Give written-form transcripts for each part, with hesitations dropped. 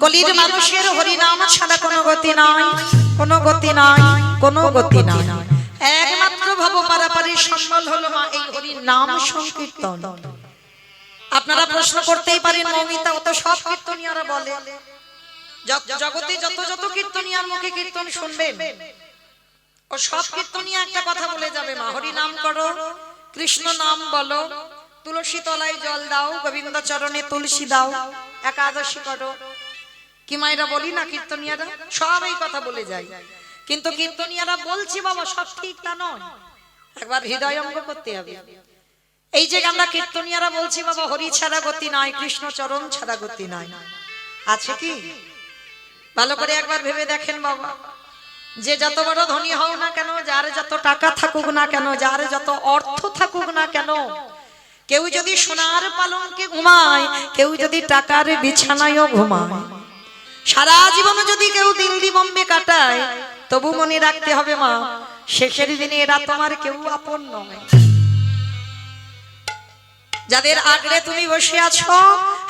কলির মানুষের হরি নাম ছাড়া কোনো গতি নাই, কোনো গতি নাই, কোনো গতি নাই। একমাত্র ভব পারাপারের সম্বল হলো মা এই হরি নাম সংকীর্তন। আপনারা প্রশ্ন করতেই পারেন, মৌমিতা ও তো সব কীর্তনিয়ারা বলে, জগতে যত যত কীর্তনিয়ার মুখে কীর্তন শুনবেন ও সব কীর্তনিয়া একটা কথা বলে যাবে, মা হরি নাম করো, কৃষ্ণ নাম বলো, তুলসী তলায় জল দাও, গোবিন্দ চরণে তুলসী দাও, একাদশী করো। কি মায়েরা বলি না কীর্তনিয়ারা সব এই কথা বলে যায়, কিন্তু কীর্তনিয়ারা বলছি বাবা সব ঠিক তা নয়, একবার হৃদয়ঙ্গ করতে হবে। এই যে আমরা কীর্তনিয়ারা বলছি বাবা হরি ছাড়া গতি নাই, কৃষ্ণ চরণ ছাড়া গতি নাই, আছে কি? ভালো করে একবার ভেবে দেখেন বাবা, যে যত বড় ধনী হও না কেন, যার যত টাকা থাকুক না কেন, যার যত অর্থ থাকুক না কেন, কেউ যদি সোনার পালঙ্কে ঘুমায়, কেউ যদি টাকার বিছানায়ও ঘুমায়, সারা জীবন যদি কেউ দিল্লি বোম্বে কাটায়, তবু মনে রাখতে হবে মা শেষের দিনে এরা তোমার কেউ আপন নয়। যাদের আগলে তুমি বসে আছো,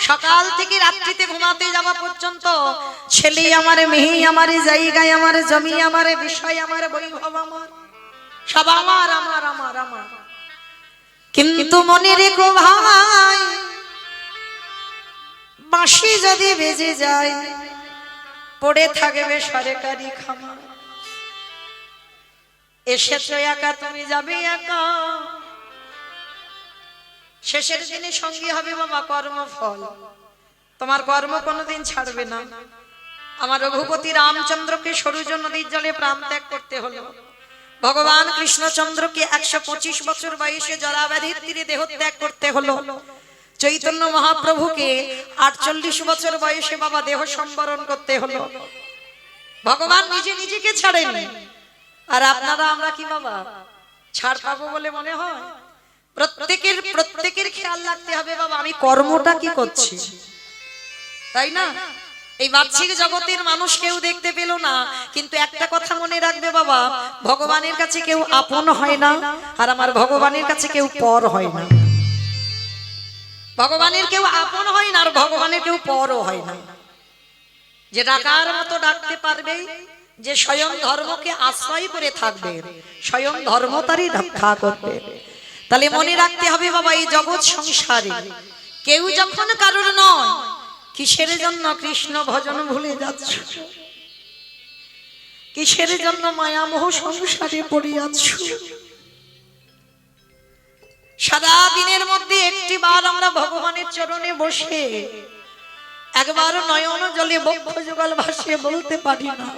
সকাল থেকে রাত্রিতে ঘুমাতে যাওয়া পর্যন্ত, ছেলে আমার, মেয়ে আমার, জায়গায় আমার, জমি আমার, বিষয় আমার, বৈভব আমার, সব আমার আমার আমার আমার। কিন্তু মনে রেখো ভাই, বাঁশি যদি বেজে যায়, পড়ে থাকবে সরকারি খামার। এসেছো একা, তুমি যাবে একা, শেষের দিনে সঙ্গী হবে বাবা কর্মফল, তোমার কর্ম কোনোদিন ছাড়বে না। আমার রঘুপতি রামচন্দ্রকে সরযূ নদীর জলে প্রাণ ত্যাগ করতে হলো, ভগবান কৃষ্ণচন্দ্রকে 125 বছর বয়সে জরাব্যাধির তীরে দেহ ত্যাগ করতে হলো, চৈতন্য মহাপ্রভুকে 48 বছর বয়সে বাবা দেহ সম্বরণ করতে হলো। ভগবান নিজে নিজেকে ছাড়েনি, আর আপনারা আমরা কি বাবা ছাড় পাবো বলে মনে হয়? প্রত্যেকের খেয়াল রাখতে হবে বাবা আমি কর্মটা কি করছি, তাই না? এই বাহ্যিক জগতের মানুষ কেউ দেখতে পেল না, কিন্তু একটা কথা মনে রাখবে বাবা, ভগবানের কাছে কেউ আপন হয় না, আর আমার ভগবানের কাছে কেউ পর হয় না। ভগবানের কেউ আপন হয় না, আর ভগবানের কেউ পরও হয় না। যে ডাকার মতো ডাকতে পারবে, যে স্বয়ং ধর্মকে আশ্রয় করে থাকবে, স্বয়ং ধর্ম তারই রক্ষা করবে। তাহলে মনে রাখতে হবে বাবা এই জগৎ সংসারে কেউ যখন কারোর নয়, কিসের জন্য কৃষ্ণ ভজন ভুলে যাচ্ছ, কিসের জন্য মায়ামোহ সংসারে পড়ে যাচ্ছ? সারা দিনের মধ্যে একটি বার আমরা ভগবানের চরণে বসে একবার নয়ন জলে বক্ষ যুগল ভাসিয়ে বলতে পারি না,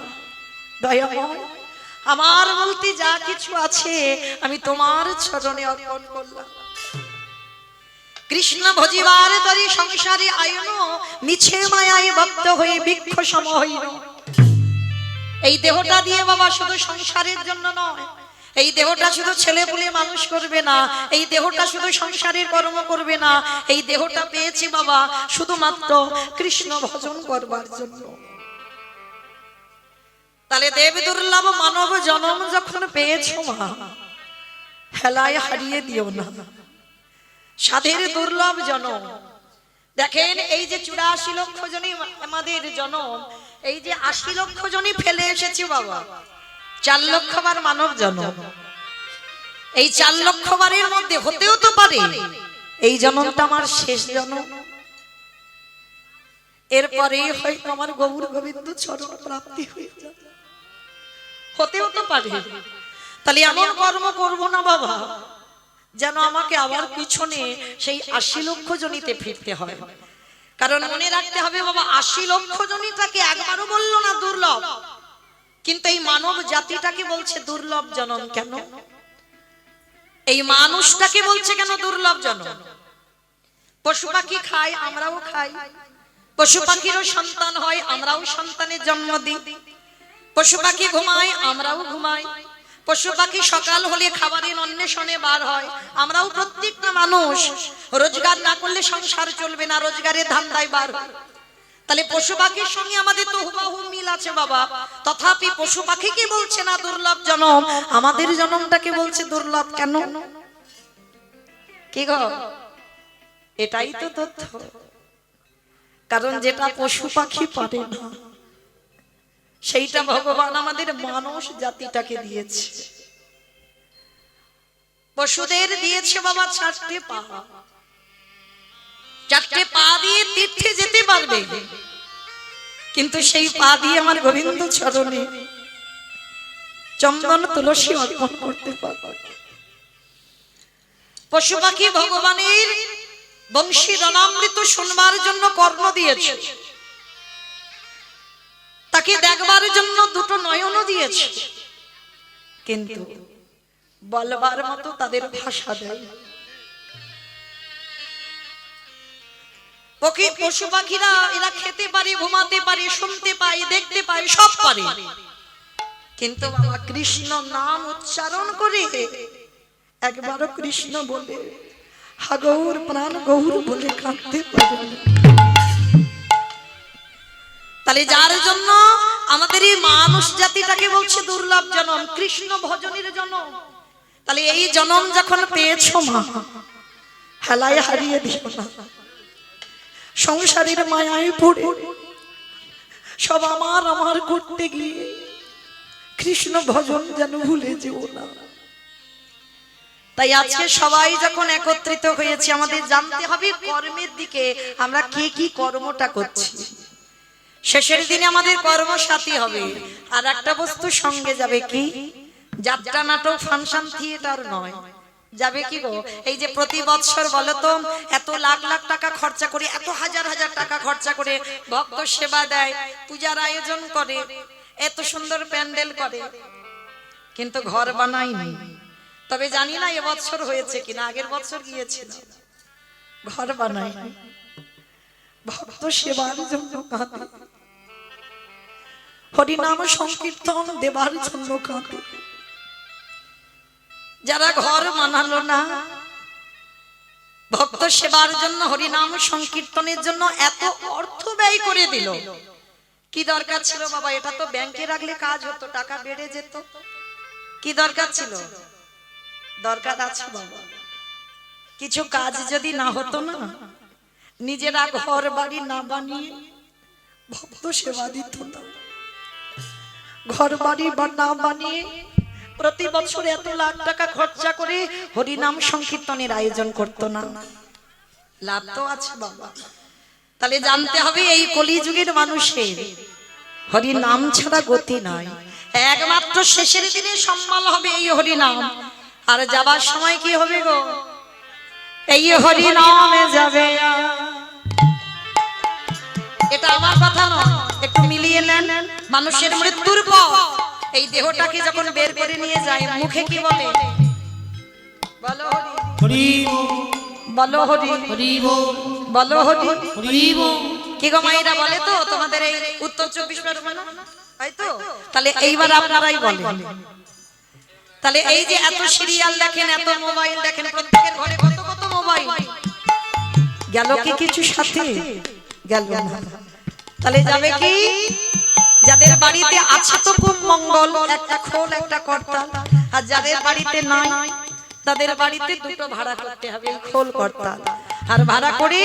দয়াময় আমার বলতে যা কিছু আছে আমি তোমার চরণে অর্পণ করলাম। কৃষ্ণ ভজিবার তরি সংসারে আইন, মিছে মায়ায় বদ্ধ হয়ে বৃক্ষ সম হইল। এই দেহটা দিয়ে বাবা শুধু সংসারের জন্য নয়, এই দেহটা শুধু ছেলে পুলে মানুষ করবে না, এই দেহটা শুধু সংসারের কর্ম করবে না, এই দেহটা পেয়েছি বাবা শুধুমাত্র কৃষ্ণ ভজন করবার জন্য। তাহলে দেব দুর্লভ মানব জনম যখন পেয়েছো মা, হেলায় হারিয়ে দিও না সাধের দুর্লভ জনম। দেখেন এই যে 84 লক্ষ জনই আমাদের জনম, এই যে 80 লক্ষ জনই ফেলে এসেছি বাবা, 4 লক্ষ বার মানব জনম। এই 4 লক্ষ বারের মধ্যে হতেও তো পারে এই জনমটা আমার শেষ জনম, এরপরে হয়তো আমার গৌর গোবিন্দ চরণ প্রাপ্তি হয়ে যাবে, হতেও তো পারে। তাহলে এমন কর্ম করব না বাবা যেন আমাকে আবার পিছনে সেই 80 লক্ষ জনিতে ফিরতে হয়। কারণ মনে রাখতে হবে বাবা 80 লক্ষ জনিটাকে একবারও বললো না দুর্লভ, কিন্তু এই মানব জাতিটাকে বলছে দুর্লভ জনম। কেন এই মানুষটাকে বলছে কেন দুর্লভ জনম? পশু পাখি খায়, আমরাও খাই, পশু পাখিরও সন্তান হয়, আমরাও সন্তানের জন্ম দিই, পশু পাখি ঘুমায়, আমরাও ঘুমাই, পশু পাখি সকাল হলে খাবারের অন্বেষণে বার হয়, আমরাও প্রত্যেকটা মানুষ রোজগার না করলে সংসার চলবে না, রোজগারের ধান্দায় বার হয়। তাহলে পশু পাখির সঙ্গে আমাদের তো হুবহু মিল আছে বাবা, তথাপি পশু পাখিকে বলছে না দুর্লভ জনম, আমাদের জনমটাকে বলছে দুর্লভ কেন? কি গো, এটাই তো তথ্য। কারণ যেটা পশু পাখি পারে না সেইটা ভগবান আমাদের মানুষ জাতিটাকে দিয়েছে। পশুদের দিয়েছে বাবা চারটে পা, চারটে পা দিয়ে তীর্থে যেতে পারবে, কিন্তু সেই পা দিয়ে আমার গোবিন্দ চরণে চন্দন তুলসী অর্পণ করতে পারবে। পশু পাখি ভগবানের বংশী রণামৃত শুনবার জন্য কর্ণ দিয়েছে, তাকে দেখবার জন্য দুটো নয়ন দিয়েছে, কিন্তু বলবার মতো তাদের ভাষা দেয়। পশু পাখিরা এরা খেতে পারে, ঘুমাতে পারে, শুনতে পায়, দেখতে পায়, সব পারে, কিন্তু বাবা কৃষ্ণ নাম উচ্চারণ করে একবারও কৃষ্ণ বলে হা গৌর প্রাণ গৌর বলে কাঁদতে পারে না। তাহলে যার জন্য আমাদের এই মানুষ জাতিটাকে বলছে দুর্লভ জনম, কৃষ্ণ ভজনের জনম। তাহলে এই জনম যখন পেয়েছো মা, হেলায় হারিয়ে দিও না। সংসারের মায়ায় পড়ে সব আমার আমার করতে গিয়ে কৃষ্ণ ভজন যেন ভুলে যেও না। তাই আজকে সবাই যখন একত্রিত হয়েছে, আমাদের জানতে হবে কর্মের দিকে আমরা কে কি কর্মটা করছি। শেষের দিনে আমাদের কর্মসাথী হবে, আর একটা বস্তু সঙ্গে যাবে, কি যাত্রা, নাটক, ফাংশন, থিয়েটার নয়। যাবে কি গো, এই যে প্রতি বছর বলো তো এত লাখ লাখ টাকা খরচা করে, এত হাজার হাজার টাকা খরচা করে ভক্ত সেবা দেয়, পূজার আয়োজন করে, এত সুন্দর প্যান্ডেল করে, কিন্তু ঘর বানায়নি। তবে জানি না এবছর হয়েছে কিনা, আগের বছর গিয়েছিল, ঘর বানায়নি। ভক্ত সেবার জন্য কাঁদে, হরিনাম সংকীর্তন দেবার জন্য কাঁদে। যারা ঘর বানালো না, ভক্ত সেবার জন্য, হরিনাম সংকীর্তনের জন্য এত অর্থ ব্যয় করে দিল, কি দরকার ছিল বাবা? এটা তো ব্যাংকে রাখলে কাজ হতো, টাকা বেড়ে যেত। কি দরকার ছিল? দরকার আছে বাবা। কিছু কাজ যদি না হতো না, নিজেরা ঘর বাড়ি না বানিয়ে ভক্ত সেবা দিত না। ঘর বাড়ি না বানিয়ে প্রতি বছর এত লাখ টাকা খরচা করে হরিনাম সংকীর্তনের আয়োজন করতো না। লাভ তো আছে বাবা। তাহলে জানতে হবে এই কলিযুগের মানুষের হরিনাম ছাড়া গতি নাই। একমাত্র শেষের দিনে সম্মান হবে এই হরিনাম, আর যাবার সময় কি হবে গো? এই হরিনামে যাবে। এটা আমার কথা নয়, একটু মিলিয়ে নেন। মানুষের মৃত্যুর পর এই দেহটাকে যখন বের করে নিয়ে যায়, মুখে কি বলে? বলো হরি, বলো হরি, বলো হরি। কি গো মায়েরা বলে তো তোমাদের এই উত্তর 24 পরগনা, তাই তো? তাহলে এইবার আপনারাই বলেন। তাহলে এই যে এত সিরিয়াল দেখেন, এত মোবাইল দেখেন, প্রত্যেকের ঘরে কত কত মোবাইল, গেল কি কিছু সাথে? গেল না। তাহলে যাবে কি? যাদের বাড়িতে আছে তো খুব মঙ্গল, একটা খোল একটা কর্তাল, আর যাদের বাড়িতে নাই তাদের বাড়িতে দুটো ভাড়া করতে হবে, খোল কর্তাল। আর ভাড়া করে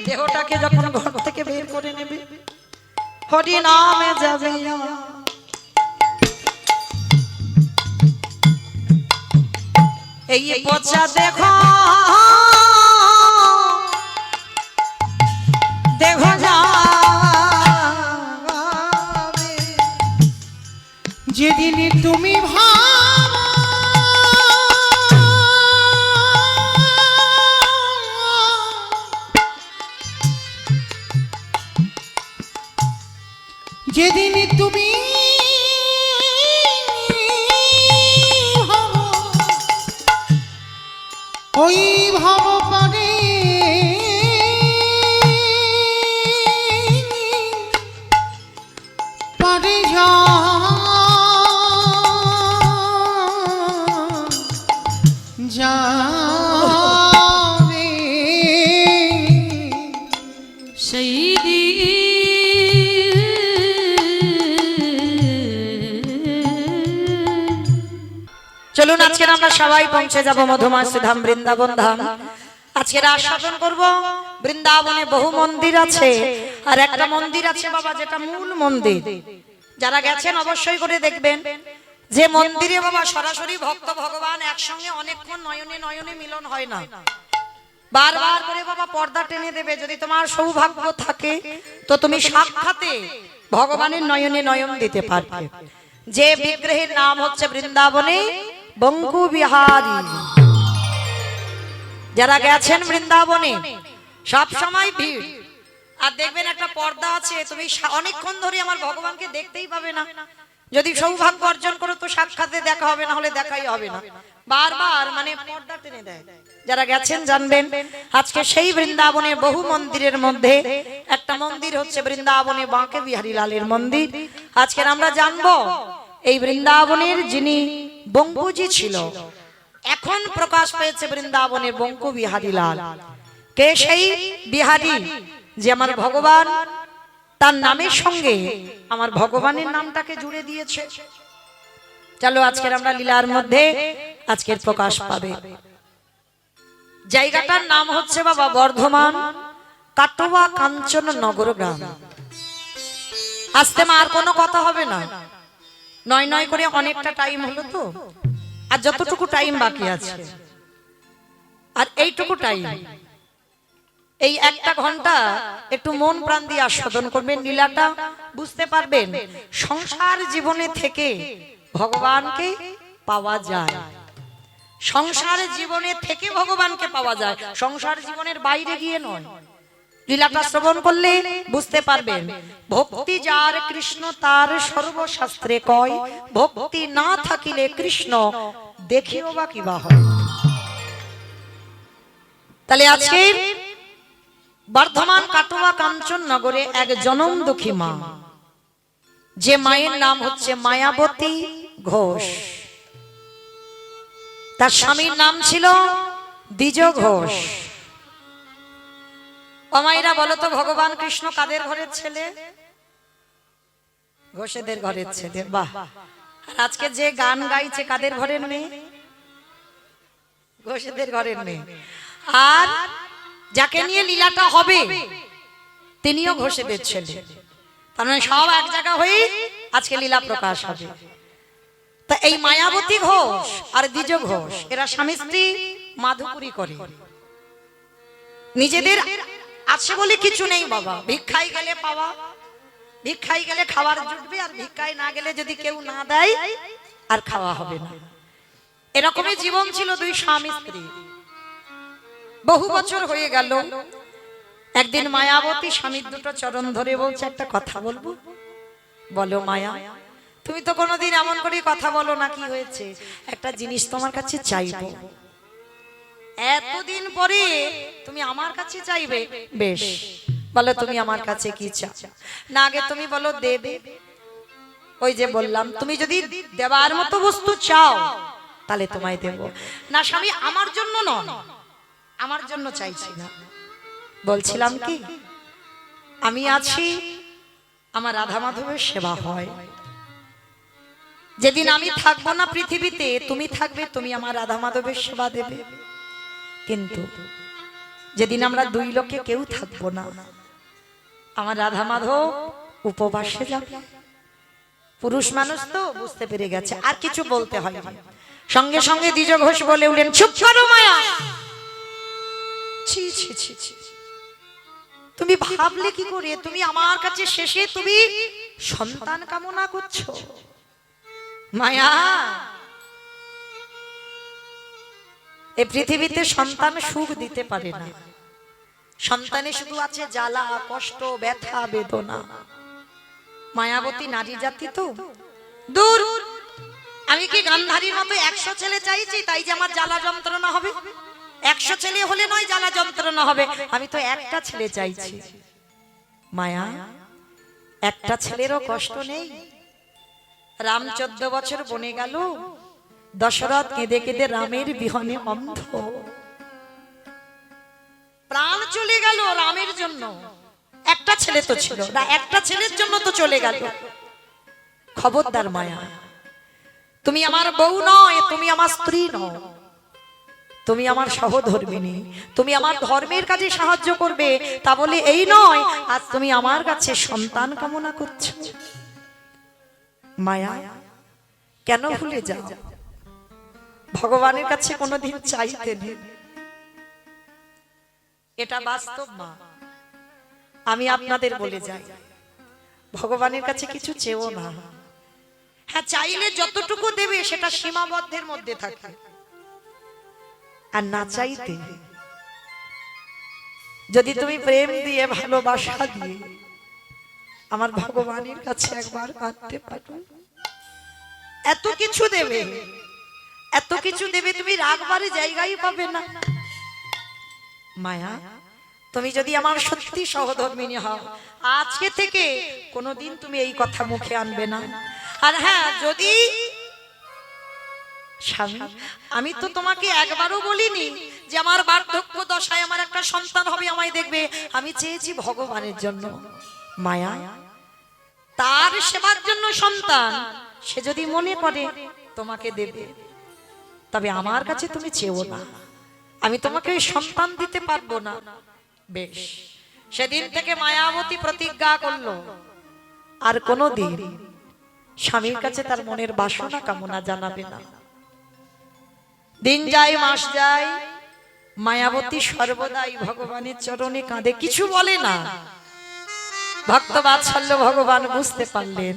দেহটাকে যখন ঘর থেকে বের করে নেবে, হরি নামে যাবে। এই পচা দেখো দেখো যাবে, যেদিন তুমি ভাবো যেদিন তুমি ভাবো ওই ভাব পারে পারে যাবে সেই চলুন আজকে আমরা সবাই পৌঁছে যাব মধুমাসি ধাম, বৃন্দাবন ধাম। আজকে আস্বাদন করব। বৃন্দাবনে বহু মন্দির আছে, আর একটা মন্দির আছে বাবা, যেটা মূল মন্দির, যারা গেছেন অবশ্যই করে দেখবেন, যে মন্দিরে বাবা সরাসরি ভক্ত ভগবান একসঙ্গে অনেকক্ষণ নয়নে নয়নে মিলন হয় না, বারবার করে বাবা পর্দা টেনে দেবে। যদি তোমার সৌভাগ্য থাকে তো তুমি সাক্ষাতে ভগবানের নয়নে নয়ন দিতে পারবে। যে বিগ্রহের নাম হচ্ছে বৃন্দাবনে বঙ্কু বিহারী। যারা গেছেন বৃন্দাবনে সব সময় ভিড়, আর দেখবেন একটা পর্দা আছে, তুমি অনেকক্ষণ ধরে আমার ভগবানকে দেখতেই পাবে না। যদি সৌভাগ্য অর্জন করো তো সাক্ষাতে দেখা হবে, না হলে দেখাই হবে না, বারবার মানে পর্দা টেনে দেয়। যারা গেছেন জানবেন। আজকে সেই বৃন্দাবনের বহু মন্দিরের মধ্যে একটা মন্দির হচ্ছে বৃন্দাবনে বাঁকে বিহারী লালের মন্দির। আজকে আমরা জানবো এই বৃন্দাবনের যিনি বঙ্কুজি ছিল, এখন প্রকাশ পেয়েছে বৃন্দাবনের বঙ্কু বিহারী লাল। কে সেই বিহারী যে আমার ভগবান তার নামের সঙ্গে আমার ভগবানের নামটাকে জুড়ে দিয়েছে। চলো আজকের আমরা লীলার মধ্যে আজকের প্রকাশ পাবে। জায়গাটার নাম হচ্ছে বাবা বর্ধমান কাটোয়া কাঞ্চন নগর গ্রাম। আজকে আর কোনো কথা হবে না, নয় নয় করে অনেকটা টাইম হলো তো, আর যতটুকু টাইম বাকি আছে আর এইটুকু টাইম, এই একটা ঘন্টা একটু মন প্রাণ দিয়ে আস্বাদন করবেন, লীলাটা বুঝতে পারবেন। সংসার জীবনে থেকে ভগবানকে পাওয়া যায়, সংসার জীবনে থেকে ভগবানকে পাওয়া যায়, সংসার জীবনের বাইরে গিয়ে নয়। লীলাটা শ্রবণ করলে বুঝতে পারবেন। ভক্তি যার কৃষ্ণ তার সর্বশাস্ত্রে কয়, ভক্তি না থাকিলে কৃষ্ণ দেখিও বা কিবা হয়। তাহলে আজকে বর্ধমান কাটোয়া কাঞ্চন নগরে এক জনম দুঃখী মা, যে মায়ের নাম হচ্ছে মায়াবতী ঘোষ, তার স্বামীর নাম ছিল দ্বিজ ঘোষ। অমাইরা বলো তো ভগবান কৃষ্ণ কাদের ঘরের ছেলে? ঘোষেদের ঘরের ছেলে। বাহ! আর আজকে যে গান গাইছে কাদের ঘরের মেয়ে? ঘোষেদের ঘরের মেয়ে। আর যাকে নিয়ে লীলাটা হবে তিনিও ঘোষেদের ছেলে। তার মানে সব এক জায়গা হয়ে আজকে লীলা প্রকাশ হবে। তা এই মায়াবতী ঘোষ আর দ্বিজ ঘোষ এরা স্বামী স্ত্রী মাধুপুরি করে। নিজেদের আছে বলে কিছু নেই বাবা, ভিক্ষায় গেলে পাওয়া, ভিক্ষায় গেলে খাবার জুটবে, আর ভিক্ষায় না গেলে যদি কেউ না দেয় আর খাওয়া হবে না। এরকমই জীবন ছিল দুই স্বামী স্ত্রী। বহু বছর হয়ে গেল। একদিন মায়াবতী স্বামীর দুটো চরণ ধরে বলছে, একটা কথা বলবো? বলো মায়া। তুমি তো কোনোদিন এমন করে কথা বলো না, কি হয়েছে? একটা জিনিস তোমার কাছে চাইবো। এতদিন পরে তুমি আমার কাছে চাইবে? বেশ, বলো তুমি আমার কাছে কি চাও? না আগে তুমি বলো দেবে। ওই যে বললাম, তুমি যদি দেবার মতো বস্তু চাও তাহলে তোমায় দেব। না স্বামী, আমার জন্য নয়, আমার জন্য চাইছি না। বলছিলাম কি, আমি আছি, আমার রাধা মাধবের সেবা হয়। যেদিন আমি থাকবো না পৃথিবীতে, তুমি থাকবে, তুমি আমার রাধা মাধবের সেবা দেবে। কিন্তু যেদিন আমরা দুই লোকে কেউ থাকবো না, আমার রাধা মাধব উপবাসে যাবে। পুরুষ মানুষ তো বুঝতে পেরে গেছে, আর কিছু বলতে হয় না। সঙ্গে সঙ্গে দ্বিজ ঘোষ বলে উঠলেন, চুপ করো মায়া। ছি ছি ছি ছি, তুমি ভাবলে কি করে? তুমি আমার কাছে শেষে তুমি সন্তান কামনা করছো? মায়া, এই পৃথিবীতে সন্তান সুখ দিতে পারে না। সন্তানে শুধু আছে জ্বালা, কষ্ট, ব্যথা, বেদনা। মায়াবতী নারী জাতি তো দূর। আমি কি গান্ধারীর মতো 100 ছেলে চাইছি তাই যে আমার জ্বালা যন্ত্রণা হবে? 100 ছেলে হলে নয় জ্বালা যন্ত্রণা হবে, আমি তো একটা ছেলে চাইছি। মায়া, একটা ছেলেরও কষ্ট নেই? রাম 14 বছর বনে গেল, দশরথ কেঁদে কেঁদে রামের বিহনে অন্ধ, প্রাণ চলে গেল রামের জন্য। একটা ছেলে তো ছিল না, একটা ছেলের জন্য তো চলে গেল। খবরদার মায়া, তুমি আমার বউ নয়, তুমি আমার স্ত্রী নও। তুমি আমার সহধর্মিনী, তুমি আমার ধর্মের কাজে সাহায্য করবে, তা বলে এই নয় আজ তুমি আমার কাছে সন্তান কামনা করছো। মায়া, কেন ভুলে যাও? ভগবানের কাছে কোনোদিন চাইতে নেই, এটা বাস্তব মা। আমি আপনাদের বলে যাই, ভগবানের কাছে কিছু চেও না। হ্যাঁ, চাইলে যতটুকু দেবে সেটা সীমাবদ্ধের মধ্যে থাকে, আর না চাইতে যদি তুমি প্রেম দিয়ে ভালোবাসা দিয়ে আমার ভগবানের কাছে একবার কাঁদতে পারো, এত কিছু দেবে, এত কিছু দেবে, তুমি রাগবারে জায়গায় পাবে না। মায়া, তুমি যদি আমার সত্যি সহধর্মিনী হও, আজকে থেকে কোনোদিন তুমি এই কথা মুখে আনবে না। আর হ্যাঁ, যদি স্বামী, আমি তো তোমাকে একবারও বলিনি যে আমার বার্ধক্য দশায় আমার একটা সন্তান হবে, আমায় দেখবে। আমি চেয়েছি ভগবানের জন্য। মায়া, তার সেবার জন্য সন্তান সে যদি মনে করে তোমাকে দেবে, তবে আমার কাছে তুমি চেও না, আমি তোমাকে ওই সন্তান দিতে পারবো না। বেশ, সেদিন থেকে মায়াবতী প্রতিজ্ঞা করলো আর কোনোদিন স্বামীর কাছে তার মনের বাসনা কামনা জানাবে না। দিন যায়, মাস যায়, মায়াবতী সর্বদাই ভগবানের চরণে কাঁদে, কিছু বলে না। ভক্ত বাৎসল্য ভগবান বুঝতে পারলেন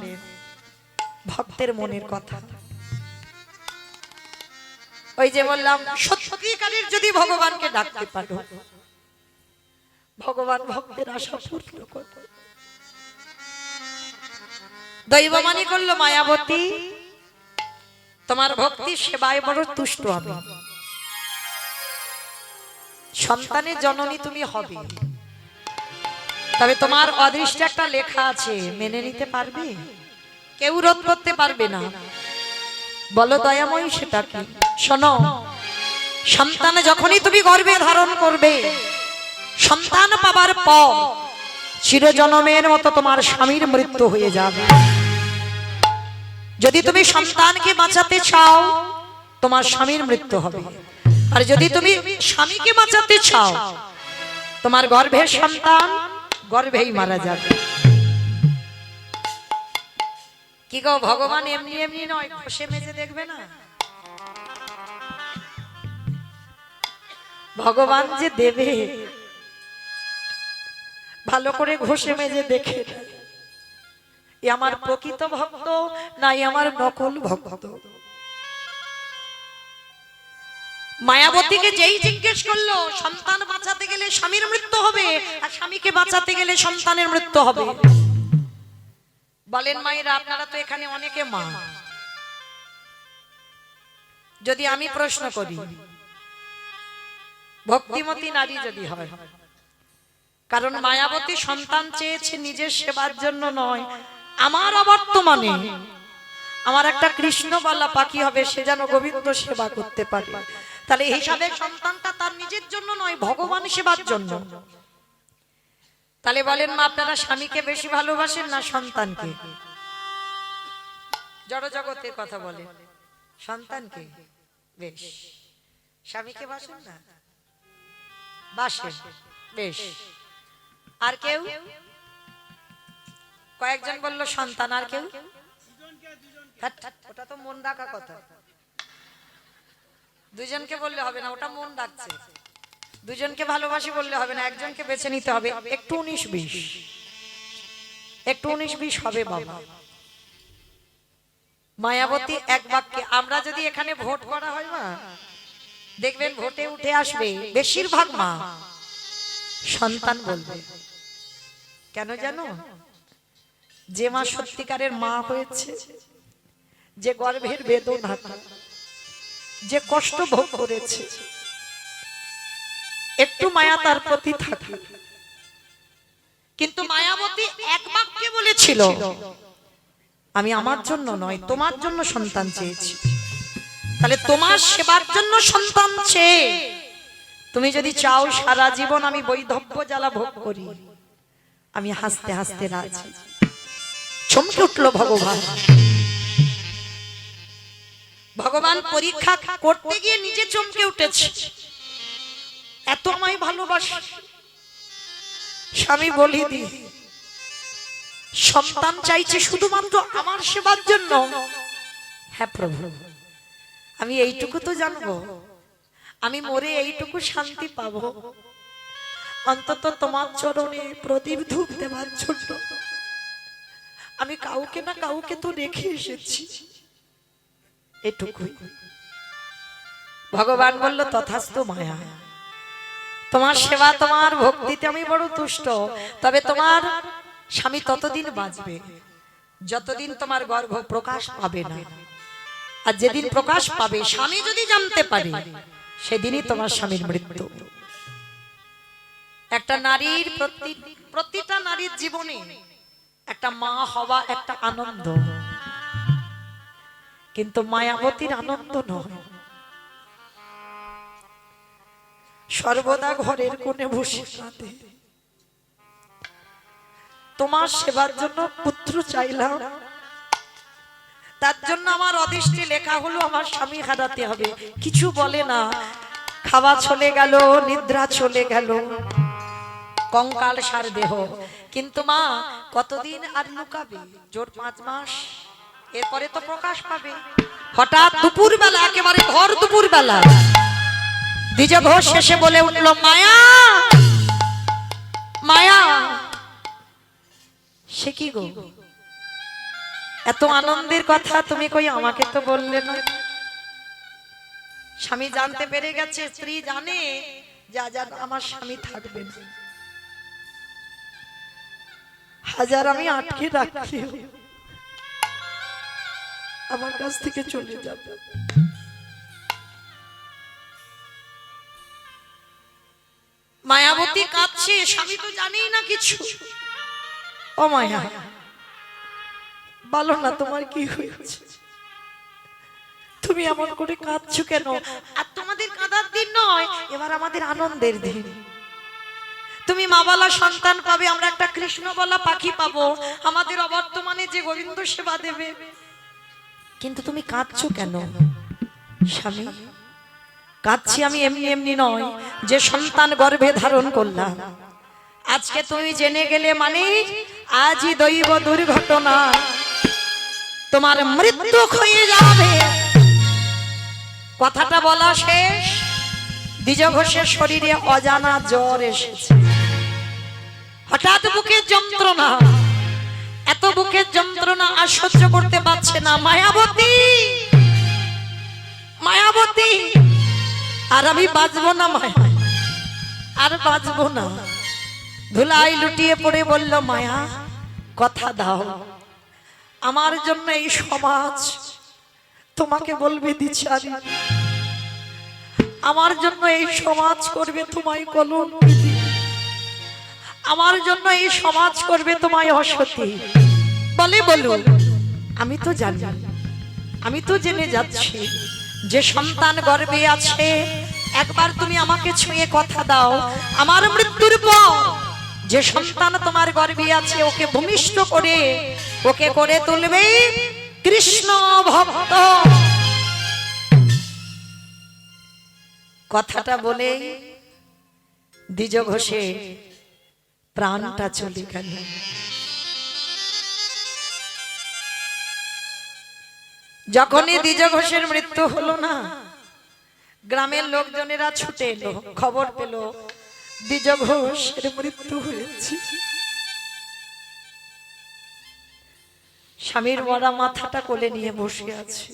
ভক্তের মনের কথা। ওই যে বললাম, সত্যিকারের যদি ভগবানকে ডাকতে পারো, ভগবান ভক্তের আশা পূর্ণ করবে। দৈবমানি করলো, মায়াবতী তোমার ভক্তি সেবায় বড় তুষ্ট হবে, সন্তানের জননী তুমি হবে, তবে তোমার অদৃষ্টে একটা লেখা আছে, মেনে নিতে পারবে? কেউ রোধ করতে পারবে না। বলো দয়াময়ী, সেটা কি? শোনো, সন্তান যখনই তুমি গর্ভে ধারণ করবে, সন্তান পাবার পর চিরজনমের মতো তোমার স্বামীর মৃত্যু হয়ে যাবে। যদি তুমি সন্তানকে বাঁচাতে চাও, তোমার স্বামীর মৃত্যু হবে। আর যদি তুমি স্বামীকে বাঁচাতে চাও, তোমার গর্ভের সন্তান গর্ভেই মারা যাবে। কি গো, ভগবান এমনি এমনি নয়, ঘষে মেজে দেখবে না। ভগবান যে দেবে, ভালো করে ঘষে মেজে দেখে এ আমার প্রকৃত ভক্ত নাই আমার নকল ভক্ত। মায়াবতীকে যেই জিজ্ঞেস করলো, সন্তান বাঁচাতে গেলে স্বামীর মৃত্যু হবে, আর স্বামীকে বাঁচাতে গেলে সন্তানের মৃত্যু হবে। বলেন মায়েরা, আপনারা তো এখানে অনেকে মা, যদি আমি প্রশ্ন করি, ভক্তিমতী নারী যদি হয়, কারণ মায়াবতী সন্তান চেয়েছে নিজের সেবার জন্য নয়, আমার অবর্তমানে আমার একটা কৃষ্ণ বলা পাখি হবে, সে যেন গোবিন্দ সেবা করতে পারে। তাহলে এই হিসাবে সন্তানটা তার নিজের জন্য নয়, ভগবান সেবার জন্য। তাহলে বলেন মা, আপনারা স্বামীকে বেশি ভালোবাসেন না সন্তানকে? জড় জগতের কথা বলেন, সন্তানকে বেশ, স্বামীকে বাসেন না? বাসেন, বেশ। আর কেউ? কয়েকজন বললো সন্তান, আর কেউ? ওটা তো মন রাখা কথা, দুজনকে বললে হবে না, ওটা মন রাখছে। দুজনকে ভালোবাসি বললে হবে না, একজনকে বেছে নিতে হবে। একটু 19-20, একটু 19-20 হবে বাবা। মায়াবতী এক বাক্যে, আমরা যদি এখানে ভোট করা হয় না, দেখবেন ভোটে উঠে আসবে বেশিরভাগ মা সন্তান বলবে। কেন জানো? যে মা সত্যিকারের মা হয়েছে, যে গর্ভের বেদনা, যে কষ্ট ভোগ করেছে, একটু মায়া তার প্রতি থাকে। কিন্তু মায়াবতী এক বাক্যে বলেছিল, আমি আমার জন্য নয়, তোমার জন্য সন্তান চেয়েছি। তাহলে তোমার সেবার জন্য সন্তান চেয়ে তুমি যদি চাও সারা জীবন আমি বৈধব্য জ্বালা ভোগ করি, আমি হাসতে হাসতে রাজি। চমকে উঠল ভগবান। ভগবান পরীক্ষা করতে গিয়ে নিজে চমকে উঠেছে। এত আমায় ভালোবাসে। স্বামী বলি দি সন্তান চাইছে শুধুমাত্র আমার সেবার জন্য। হ্যাঁ প্রভু, আমি এইটুকু তো জানবো, আমি মরে এইটুকু শান্তি পাবো, অন্তত তোমার চরণে প্রদীপ ধূপ দেওয়ার জন্য আমি কাউকে না কাউকে তো রেখে এসেছি, এটুকুই। ভগবান বলল তথাস্তু মায়া, তোমার সেবা তোমার ভক্তিতে আমি বড় তুষ্ট, তবে তোমার স্বামী ততদিন বাঁচবে যতদিন তোমার গর্ভ প্রকাশ পাবে না। আর যেদিন প্রকাশ পাবে স্বামী যদি জানতে পারে সেদিনই তোমার স্বামীর মৃত্যু। একটা নারীর প্রতিটা নারীর জীবনে একটা মা হওয়া একটা আনন্দ, কিন্তু মায়াবতীর আনন্দ নয়। সর্বদা ঘরের কোণে বসে কাঁদে, তোমার সেবার জন্য পুত্র চাইলাম, তার জন্য আমার অদৃষ্টে লেখা হলো আমার স্বামী হারাতে হবে। কিছু বলে না, খাওয়া চলে গেল, নিদ্রা চলে গেল, কঙ্কাল সার দেহ। কিন্তু মা কতদিন আর লুকাবে? জোর 5 মাস, এরপরে তো প্রকাশ পাবে। হঠাৎ দুপুর বেলা, একেবারে ভর দুপুর বেলা দ্বিজ ঘোষ শেষে বলে উঠল, মায়া মায়া। সে কি গো, এত আনন্দের কথা তুমি কই আমাকে তো বললে না? স্বামী জানতে পেরে গেছে, স্ত্রী জানে যা যা আমার স্বামী থাকবে না, হাজার আমি আটকে রাখি আমার কাছ থেকে চলে যাবে। মায়াবতী কাঁদছে, স্বামী তো জানেই না কিছু। ও মায়া, বলো না তোমার কি হয়েছে, তুমি এমন করে কাঁদছো কেন? আর তোমাদের কাঁদার দিন নয়, এবার আমাদের আনন্দের দিন। তুমি মা বলা সন্তান পাবে, আমরা একটা কৃষ্ণ বলা পাখি পাবো, আমাদের অবর্তমানে যে গোবিন্দ সেবা দেবে। কিন্তু তুমি কাঁদছো কেন? স্বামী, কাঁদছি আমি এমনি এমনি নয়, যে সন্তান গর্ভে ধারণ করলাম, আজকে তুমি জেনে গেলে মানে আজই দৈব দুর্ঘটনা তোমার মৃত্যু হয়ে যাবে। কথাটা বলা শেষ, দ্বিজ ঘোষের শরীরে অজানা জ্বর এসেছে। হঠাৎ বুকের যন্ত্রণা, এত বুকের যন্ত্রণা আর সহ্য করতে পারছে না। মায়াবতী মায়াবতী, আর আমি বাঁচবো না মায়া, আর বাঁচবো না। ধুলাই লুটিয়ে পড়ে বলল, মায়া কথা দাও, আমার জন্য এই সমাজ তোমাকে বলবে দ্বিচারী, আমার জন্য এই সমাজ করবে তোমায় কলঙ্কিনী, আমার জন্য এই সমাজ করবে তোমায় অসতী। বলে বলুন, আমি তো জানি, আমি তো জেনে যাচ্ছি যে সন্তান গর্ভে আছে। একবার তুমি আমাকে ছুঁয়ে কথা দাও, আমার মৃত্যুর পর যে সন্তান তোমার গর্ভে আছে ওকে ভূমিষ্ঠ করে ওকে করে তুলবে কৃষ্ণ ভক্ত। কথাটা বলে দ্বিজ ঘোষে প্রাণটা চলে গেল। যখনই দ্বিজ ঘোষের মৃত্যু হলো না, গ্রামের লোকজনেরা ছুটে এলো, খবর পেল দ্বিজ ঘোষের মৃত্যু হয়েছে। স্বামীর মরা মাথাটা কোলে নিয়ে বসে আছে।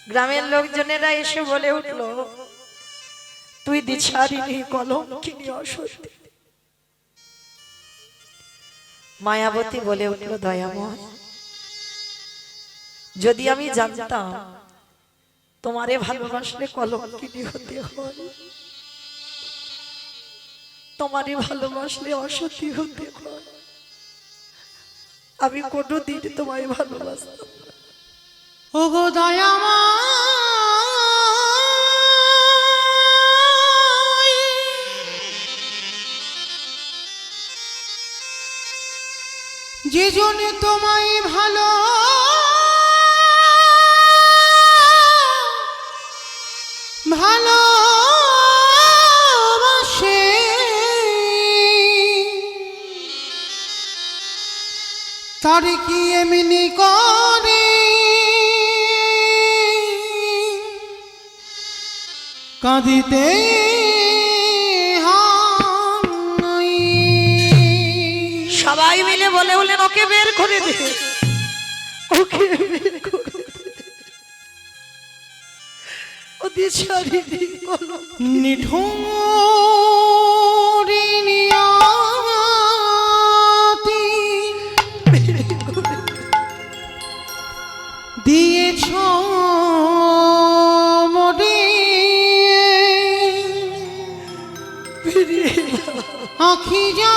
গ্রামের লোকজনেরা এসে বলে উঠল, তুই দ্বিচারিণী, কলঙ্কিনী, অসতী। মায়াবতী বলে উঠল, দয়াময়, যদি আমি জানতাম তোমারে ভালোবাসলে কলঙ্কিনী হতে হয়, তোমারে ভালোবাসলে অসতী হতে হয়, আমি কোনোদিন তোমায় ভালোবাসতাম। ওগো দয়াময়, যে জনে তোমায় ভালো ভালোবাসে তার কি এমনি করে কাঁদিতে হয়? সবাই মিলে বলে বলেন ওকে বের করে দে, ওকে বের করে দে। ও দিয়ে ছাড়িয়ে দি বলো। নিঠুরি নিয়তি দিয়েছ মরে আখি যা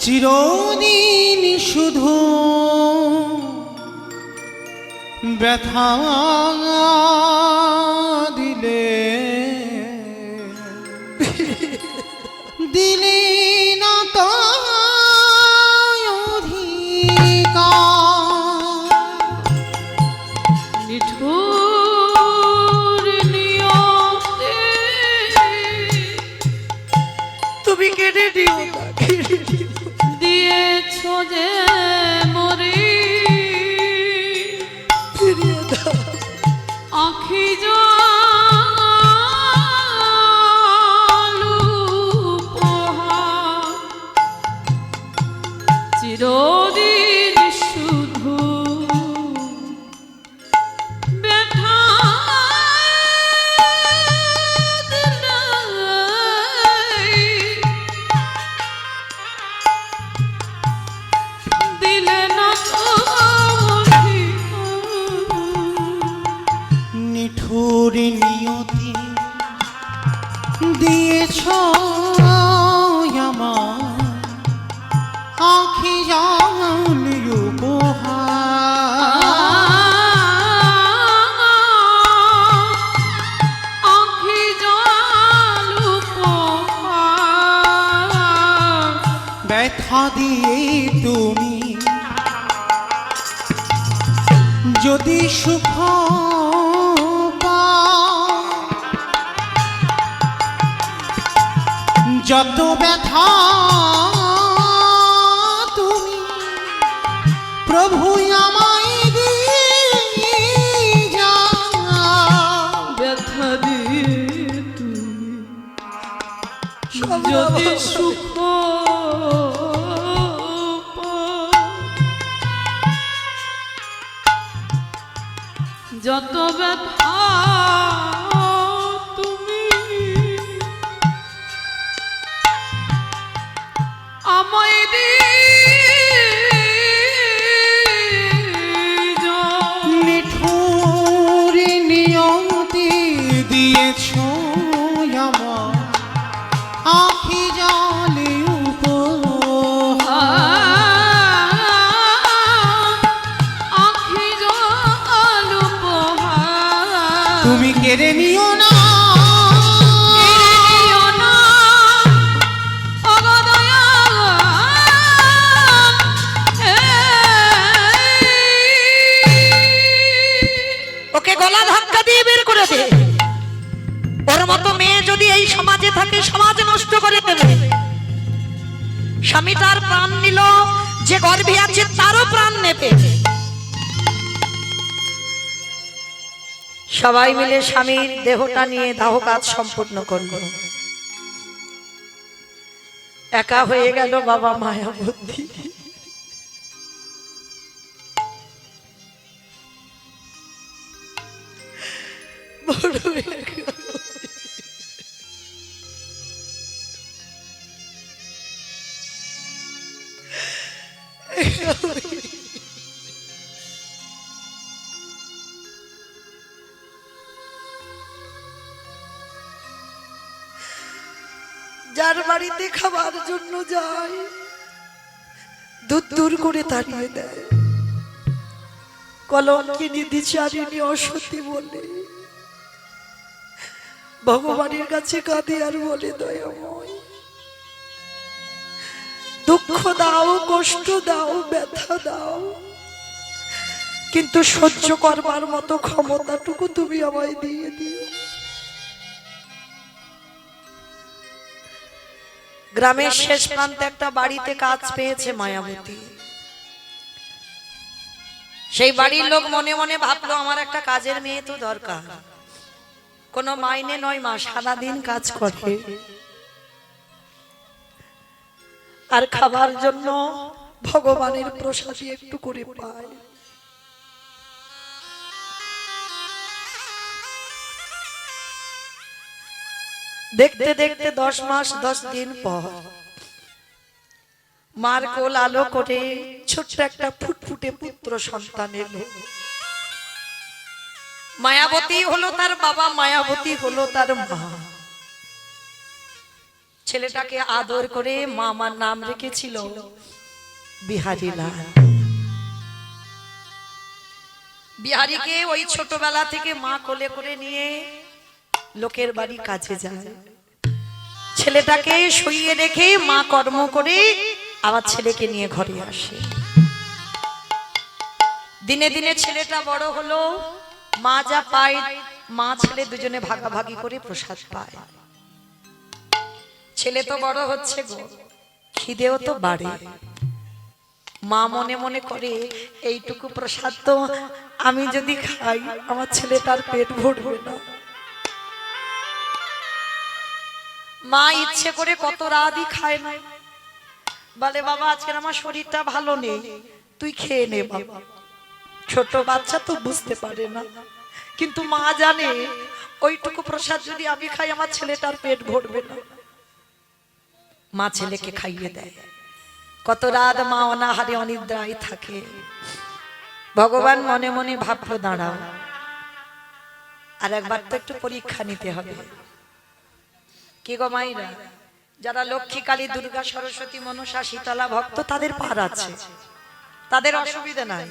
চিরদিন শুধু ব্যথা দিলে দিলে না তো তুমি কেটে দিও না, কেটে দিও। দিয়েছ যে মরে ফিরিয়ে দাও। আখি জলু পোহার চিরদিন শুধু ব্যথা দিলে না তো নিঠুরি নিয়তি দিয়েছ আমার আখি জাল আখি জলু পোহার ব্যথা দিয়ে তুমি যদি সুখ পাও, যত ব্যথা তুমি প্রভু আমায় দিয়ে যাও। ব্যথা দিয়ে তুমি সব যদি দাও। সুখ যত ব্যথা তুমি আমায় দিয়ে যাও। নিঠুরি নিয়তি দিয়েছ আমার আখি জালে আখি জলু পোহার তুমি কেড়ে নিও না, নিও না ওগো দয়াল। ওকে গলা ধাক্কা দিয়ে বের করে দে। ওর মতো মেয়ে যদি এই সমাজে থাকে সমাজ নষ্ট করে দেবে। স্বামী তার প্রাণ নিল, যে গর্ভে আছে তারও প্রাণ নেবে। সবাই মিলে স্বামীর দেহটা নিয়ে দাহ কাজ সম্পূর্ণ করল। একা হয়ে গেল বাবা মায়া বুদ্ধি। বড় একা। যার বাড়িতে খাবার জন্য যায় দূর দূর করে তাড়িয়ে দেয়। কলঙ্কিনী দ্বিচারিণী অসতী বলে ভগবানের কাছে কাঁদে আর বলে, দয়াময় দুঃখ দাও, কষ্ট দাও, ব্যথা দাও, কিন্তু সহ্য করবার মতো ক্ষমতাটুকু তুমি আমায় দিয়ে দিও। গ্রামের শেষ প্রান্তে একটা বাড়িতে কাজ পেয়েছে মায়াবতী। সেই বাড়ির লোক মনে মনে ভাবলো আমার একটা কাজের মেয়ে তো দরকার। কোনো মাইনে নয়, মা সারাদিন কাজ করে আর খাবার জন্য ভগবানের প্রসাদী একটু করে পায়। দেখতে দেখতে 10 মাস 10 দিন পর মার কোল আলো করে ছোট্ট একটা ফুটফুটে পুত্র সন্তান এলো। মায়াবতী হলো তার বাবা, মায়াবতী হলো তার মা। ছেলেটাকে আদর করে মামার নাম রেখেছিল বিহারীলাল। বিহারীকে ওই ছোটবেলা থেকে মা কোলে করে নিয়ে লোকের বাড়ি কাজে যায়। ছেলেটাকে শুইয়ে রেখে মা কর্ম করে আবার ছেলেকে নিয়ে ঘরে আসে। দিনে দিনে ছেলেটা বড় হলো, মা যা পায় মা ছেলে দুজনে ভাগাভাগি করে প্রসাদ পায়। ছেলে তো বড় হচ্ছে গো, খিদেও তো বাড়ে। মা মনে মনে করে এইটুকু প্রসাদ তো আমি যদি খাই আমার ছেলেটার পেট ভরবে না। মা ইচ্ছে করে কত রাতই খায় না, বলে বাবা আজকে আমার শরীরটা ভালো নেই, তুই খেয়ে নে বাবা। ছোট বাচ্চা তো বুঝতে পারে না, কিন্তু মা জানে ওইটুকু প্রসাদ যদি আমি খাই আমার ছেলেটার পেট ভরবে না। মা ছেলেকে খাইয়ে দেয়। কত রাত মা অনাহারে অনিদ্রায় থাকে। ভগবান মনে মনে ভাবলো দাঁড়াও, আর একবার তো একটু পরীক্ষা নিতে হবে। কি গো মাইরা, যারা লক্ষ্মী, কালী, দুর্গা, সরস্বতী, মনসা, শীতলা ভক্ত তাদের পার আছে, তাদের অসুবিধা নাই।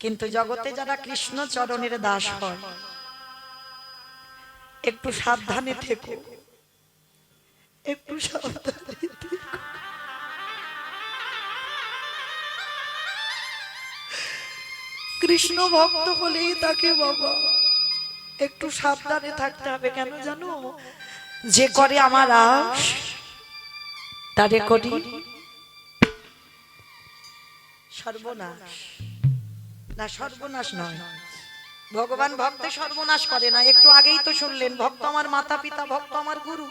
কিন্তু জগতে যারা কৃষ্ণ চরণের দাস হয় একটু সাবধানে থেকো, একটু সাবধানে থেকো। কৃষ্ণ ভক্ত হলেই তাকে বাবা একটু সাবধানে থাকতে হবে। কেন জানো? যে করে আমার আশ তারে করি সর্বনাশ। না, সর্বনাশ নয়, ভগবান ভক্তে সর্বনাশ করে না। একটু আগেই তো শুনলেন, ভক্ত আমার মাতা পিতা, ভক্ত আমার গুরু।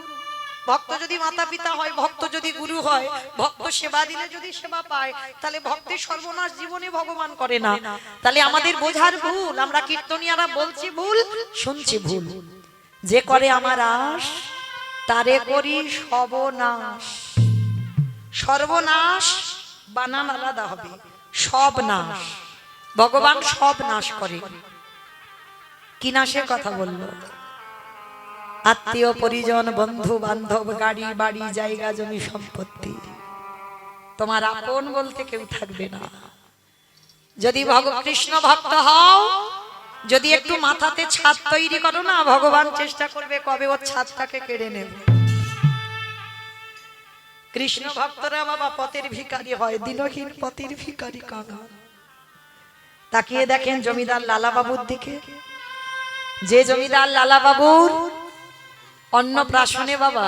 ভক্ত যদি মাতা পিতা হয়, ভক্ত যদি গুরু হয়, ভক্ত সেবা দিলে যদি সেবা পায়, তাহলে ভক্তের সর্বনাশ জীবনে ভগবান করে না। তাহলে আমাদের বোঝার ভুল, আমরা কীর্তনিয়ারা বলছি ভুল, শুনছি ভুল। যে করে আমার আশ তারে করি সর্বনাশ। সর্বনাশ বানান আলাদা হবে, সব নাশ। ভগবান সব নাশ করে। কি নাশের কথা বললো? আত্মীয় পরিজন, বন্ধু বান্ধব, গাড়ি বাড়ি, জায়গা জমি সম্পত্তি, তোমার আপন বলতে কেউ থাকবে না। যদি কৃষ্ণ ভক্ত হও, যদি একটু মাথাতে ছাদ তৈরি করো না, ভগবান চেষ্টা করবে কবে ওর ছাদটাকে কেড়ে নেবে। কৃষ্ণ ভক্তরা বাবা পথের ভিখারি হয়, দিনহীন পথের ভিখারি কাঙাল। তাকিয়ে দেখেন জমিদার লালা বাবুর দিকে। যে জমিদার লালা বাবুর অন্নপ্রাশনে বাবা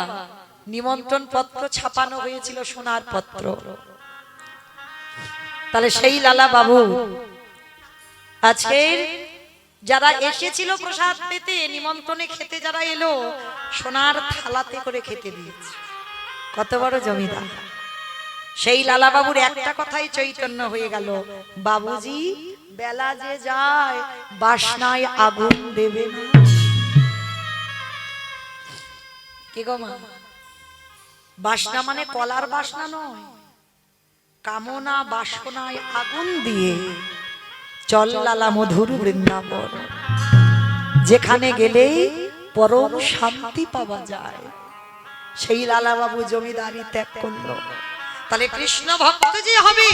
নিমন্ত্রণ পত্র ছাপানো হয়েছিল, সোনার পত্র। তাহলে সেই লালা বাবু আজকে যারা এসেছিল প্রসাদ পেতে, নিমন্ত্রণে খেতে যারা এলো, সোনার থালাতে করে খেতে দিয়েছে। কত বড় জমিদার! সেই লালা বাবুর একটা কথাই চৈতন্য হয়ে গেল, বাবুজি বেলা যে যায় বাসনায় আগুন দেবে না। কি গো মা, বাসনা মানে কলার বাসনা নয়, কামনা বাসনায় আগুন দিয়ে চল লালা মধুর বৃন্দাবন, যেখানে গেলেই পরম শান্তি পাওয়া যায়। সেই লালা বাবু জমিদারি ত্যাগ করলো। তাহলে কৃষ্ণ ভক্ত যে হবে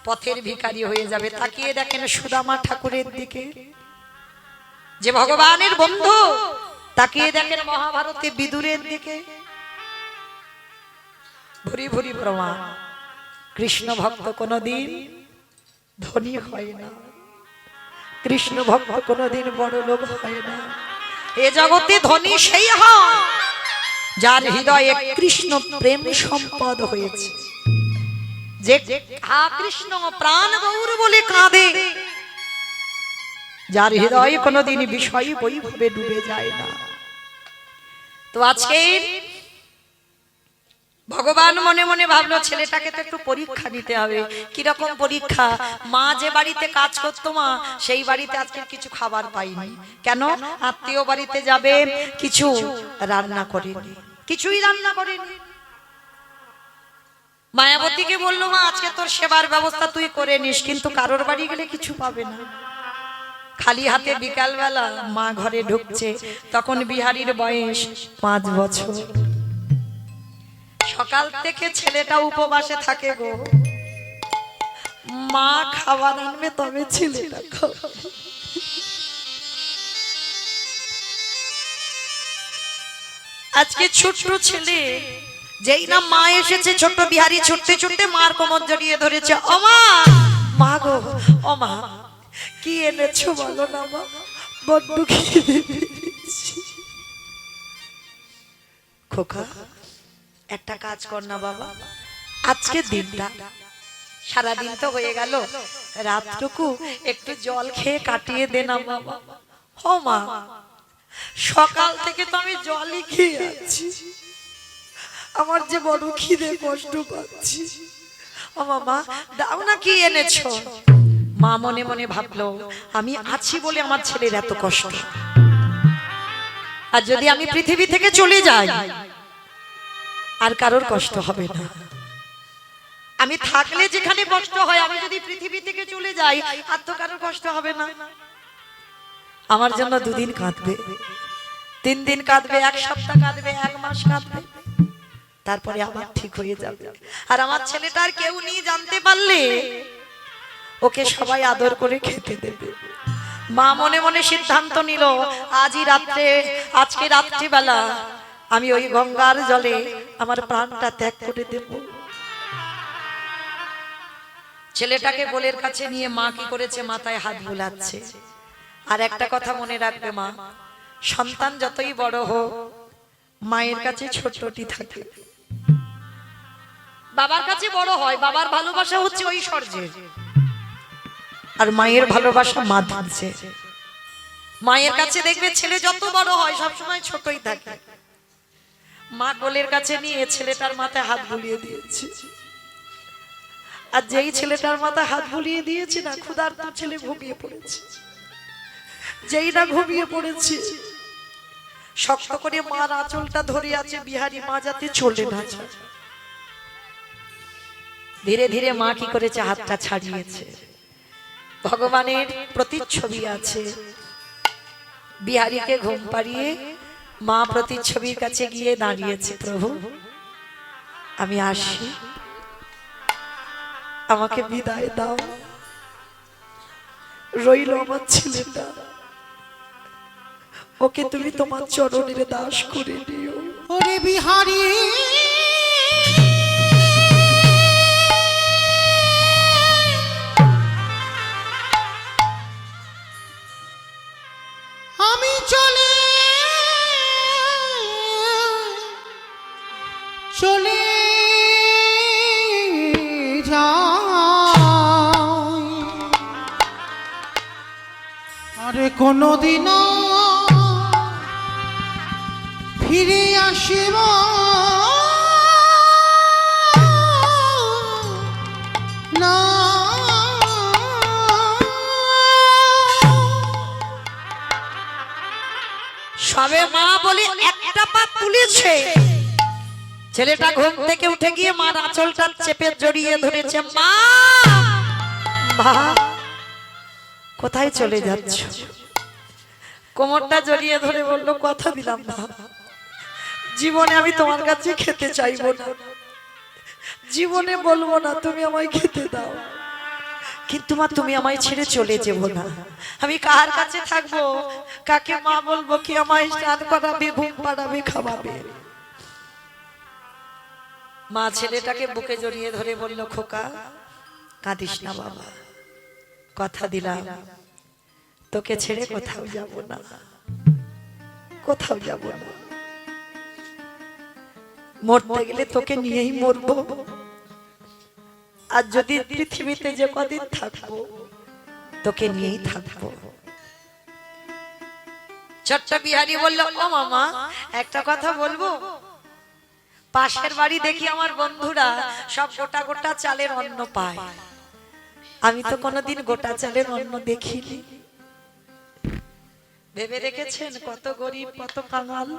পথের ভিখারি হয়ে যাবে। তাকিয়ে দেখেন সুদামা ঠাকুরের দিকে, যে ভগবানের বন্ধু। তাকিয়ে দেখেন মহাভারতে বিদুরের দিকে। ভুরি ভুরি প্রমাণ, কৃষ্ণ ভক্ত কোনোদিন ধনী হয় না, কৃষ্ণ ভক্ত কোনোদিন বড় লোক হয় না। এ জগতে ধনী সেই হয় যার হৃদয়ে কৃষ্ণ প্রেম সম্পদ হয়েছে, যে কৃষ্ণ প্রাণ গৌর বলে কাঁদে, যার হৃদয়ে কোনোদিন বিষয় বৈভবে ডুবে যায় না। তো আজকে ভগবান মনে মনে ভাবলো ছেলেটাকে তো একটু পরীক্ষা নিতে হবে। কিরকম পরীক্ষা? মা যে বাড়িতে কাজ করতো মা, সেই বাড়িতে আজকে কিছু খাবার পাইনি। কেন? আত্মীয় বাড়িতে যাবে, কিছু রান্না করেনি, কিছুই রান্না করেনি। মায়াবতীকে বললো, মা আজকে তোর সেবার ব্যবস্থা তুই করে নিস, কিন্তু কারোর বাড়ি গেলে কিছু পাবে না। খালি হাতে বিকালবেলা মা ঘরে ঢুকছে, তখন বিহারীর বয়স 5 বছর। সকাল থেকে ছেলেটা উপবাসে থাকে গো, মা খাবার আনবে তবে ছেলেটা খাবে। আজকে ছোট্ট ছেলে, যেই না মা এসেছে, ছোট্ট বিহারী ছুটতে ছুটতে মার কোমর জড়িয়ে ধরেছে। ও মা, মা গো, ও মা কি এনেছো বলো না মা, বড্ড খিদে পেয়েছে। খোকা একটা কাজ কর না বাবা, আজকে দিনটা, সারাদিন তো হয়ে গেল, রাতটুকু একটু জল খেয়ে কাটিয়ে দে না বাবা। ও মা, সকাল থেকে তো আমি জলই খেয়ে আছি, আমার যে বড় খিদে, কষ্ট পাচ্ছি। ও মামা দাও না, কি এনেছো? মা মনে মনে ভাবলো, আমি আছি বলে আমার ছেলের এত কষ্ট, আর যদি আমি পৃথিবী থেকে চলে যাই আর কারোর কষ্ট হবে না। আমি থাকলে যেখানে কষ্ট হয়, আমি যদি পৃথিবী থেকে চলে যাই আর তো কারোর কষ্ট হবে না। আমার জন্য 2 দিন কাঁদবে, 3 দিন কাঁদবে, 1 সপ্তাহ কাঁদবে, 1 মাস কাঁদবে, তারপরে আবার ঠিক হয়ে যাবে। আর আমার ছেলেটার কেউ নেই জানতে পারলে ওকে সবাই আদর করে খেতে দেবে। মা মনে মনে সিদ্ধান্ত নিল, আজই রাত্রে, আজকে রাত্রিবেলা আমি ওই গঙ্গার জলে আমার প্রাণটা ত্যাগ করে দেব। ছেলেটাকে কোলের কাছে নিয়ে মা কি করেছে, মাথায় হাত বুলাচ্ছে। আর একটা কথা মনে রাখবে মা, সন্তান যতই বড় হোক মায়ের কাছে ছোটটি থাকে, বাবার কাছে বড় হয়। বাবার ভালোবাসা হচ্ছে ঐশ্বর্যের, আর মায়ের ভালোবাসা মাধুর্যে। মায়ের কাছে দেখবে ছেলে যত বড় হয় সবসময় ছোটই থাকে। মা কোলের কাছে নিয়ে ছেলেটার মাথায় হাত বুলিয়ে দিয়েছে, আর যেই ছেলেটার মাথায় হাত বুলিয়ে দিয়েছে না, ক্ষুধার্ত ছেলে ঘুমিয়ে পড়েছে। যেই না ঘুমিয়ে পড়েছে, শক্ত করে মার আঁচলটা ধরে আছে বিহারী, মা যাতে চলে না যায়। ধীরে ধীরে মা কি করেছে, হাতটা ছাড়িয়েছে। ভগবানের প্রতিচ্ছবি আছে, বিহারীকে ঘুম পাড়িয়ে মা প্রতিচ্ছবির কাছে গিয়ে দাঁড়িয়েছে, প্রভু আমি আসি, আমাকে বিদায় দাও, রইল আমার ছেলেটা, ওকে তুমি তোমার চরণের দাস করে দিও। ওরে বিহারী আমি চলে চলে যাই, আরে কোনদিনও ফিরে আসিব না। সবে মা বলে একটা পা তুলেছে, ছেলেটা ঘুম থেকে উঠে গিয়ে মার আঁচলটা চেপে জড়িয়ে ধরেছে। মা, মা কোথায় চলে যাচ্ছ? কোমরটা জড়িয়ে ধরে বলল, কথা দিলাম না, জীবনে আমি তোমার কাছে খেতে চাইবো না, জীবনে বলবো না তুমি আমায় খেতে দাও, কিন্তু মা তুমি আমায় ছেড়ে চলে যেও না। আমি কার কাছে থাকবো, কাকে মা বলবো, কি আমায় স্নান করাবে, ঘুম পাড়াবে, খাওয়াবে? মা ছেলেটাকে বুকে জড়িয়ে ধরে বলল, খোকা কাঁদিস না বাবা, কথা দিলাম তোকে ছেড়ে কোথাও যাব না, কোথাও যাব না। মরতে গেলে তোকে নিয়েই মরবো, আর যদি পৃথিবীতে যে কদিন থাকবো তোকে নিয়েই থাকবো। ছোট্ট বিহারী বলল, ও মামা একটা কথা বলবো? পাশের বাড়ি দেখি আমার বন্ধুরা সব গোটা গোটা চালের অন্ন পায়, আমি তো কোনোদিন গোটা চালের অন্ন দেখিনি। ভেবে রেখেছেন কত গরিব কত কাঙাল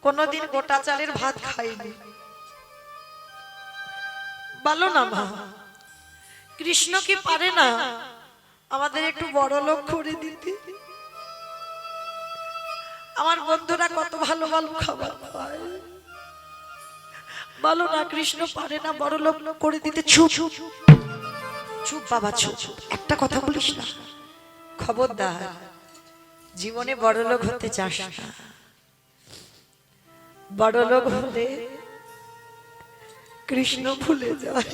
কোনোদিন গোটা চালের ভাত খায়নি। বলো না মা, কৃষ্ণ কি পারে না আমাদের একটু বড় লোক করে দিতে? আমার বন্ধুরা কত ভালো ভালো খাবার খায়, বলো না কৃষ্ণ পারে না বড় লোক করে দিতে? চুপ চুপ বাবা চুপ, একটা কথা বলিস না, খবরদার জীবনে বড় লোক হতে চাস না। বড় লোক হলে কৃষ্ণ ভুলে যায়।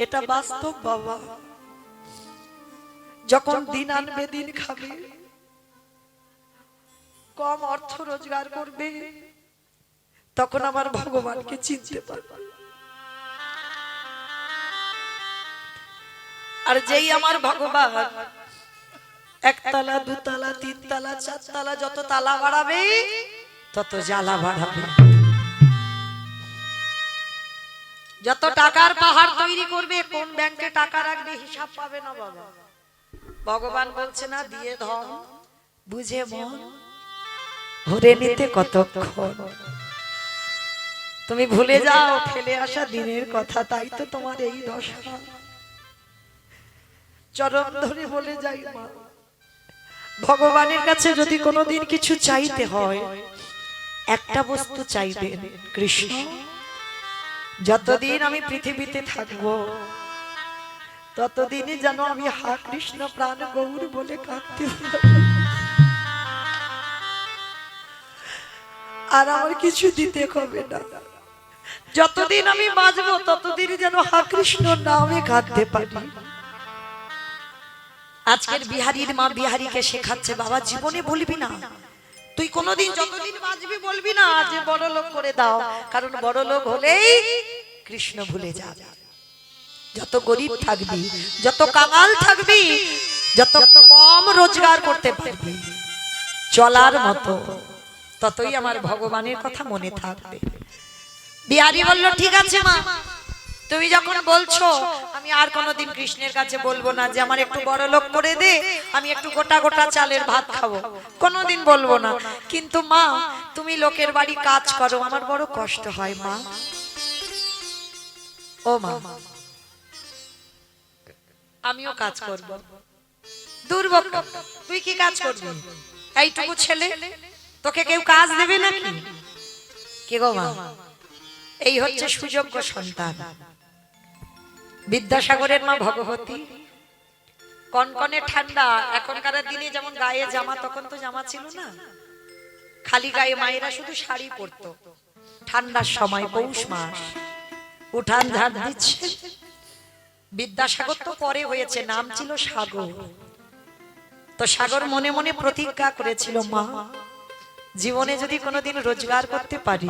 এটা বাস্তব বাবা, যখন দিন আনবে দিন খাবে, কম অর্থ রোজগার করবে, তখন আমার ভগবানকে চিনতে পারবে। আর যেই আমার ভগবান একতলা দুতলা তিনতলা চারতলা যত তালা বাড়াবে তত জ্বালা বাড়াবে, যত টাকার পাহাড় তৈরি করবে, কোন ব্যাংকে টাকা রাখবে হিসাব পাবে না বাবা। ভগবান বলছে না, দিয়ে ধন বুঝে মন ভরে নিতে কতক্ষণ। তুমি ভুলে যাও ফেলে আসা দিনের কথা, তাই তো তোমার এই দশা। চরণ ধরে বলে যাই মা, ভগবানের কাছে যদি কোনোদিন কিছু চাইতে হয় একটা বস্তু চাইবেন, কৃষ্ণ যতদিন আমি পৃথিবীতে থাকবো ততদিনই যেন আমি হা কৃষ্ণ প্রাণ গৌর বলে কাঁদতে পারি, আর আমার কিছু দিতে হবে না। যতদিন আমি বাঁচবো ততদিনই যেন হা কৃষ্ণ নামে কাঁদতে পারি। আজকের বিহারীর মা বিহারীকে শেখাচ্ছে, বাবা জীবনে বলবি না, তুই কোনোদিন যতদিন বাঁচবি বলবি না যে বড় লোক করে দাও, কারণ বড় লোক হলেই কৃষ্ণ ভুলে যাবে। যত গরিব থাকবি, যত কাঙাল থাকবি, যত কম রোজগার করতে পারবি চলার মতো, ততই আমার ভগবানের কথা মনে থাকবে। বিহারী বলল, ঠিক আছে মা, তুমি যখন বলছো আমি আর কোনোদিন কৃষ্ণের কাছে বলবো না যে আমার একটু বড় লোক করে দে, আমি একটু গোটা গোটা চালের ভাত খাবো, কোনোদিন বলবো না। কিন্তু মা তুমি লোকের বাড়ি কাজ করো, আমার বড় কষ্ট হয় মা। ও মা আমিও কাজ করব। দুর্ভোগ, তুই কি কাজ করবি? এইটুকু ছেলে, তোকে কেউ কাজ দেবে নাকি? কে গো মা? এই হচ্ছে সুযোগ্য সন্তান। বিদ্যাসাগরের মা ভগবতী, কনকনে ঠান্ডা, এখনকার দিনে যেমন গায়ে জামা, তখন তো জামা ছিল না, খালি গায়ে মায়েরা শুধু শাড়ি পরতো। ঠান্ডার সময় পৌষ মাস, উঠান ঝাড় দিচ্ছে। বিদ্যাসাগর তো পরে হয়েছে, নাম ছিল সাগর। তো সাগর মনে মনে প্রতিজ্ঞা করেছিল, মা জীবনে যদি কোনোদিন রোজগার করতে পারি,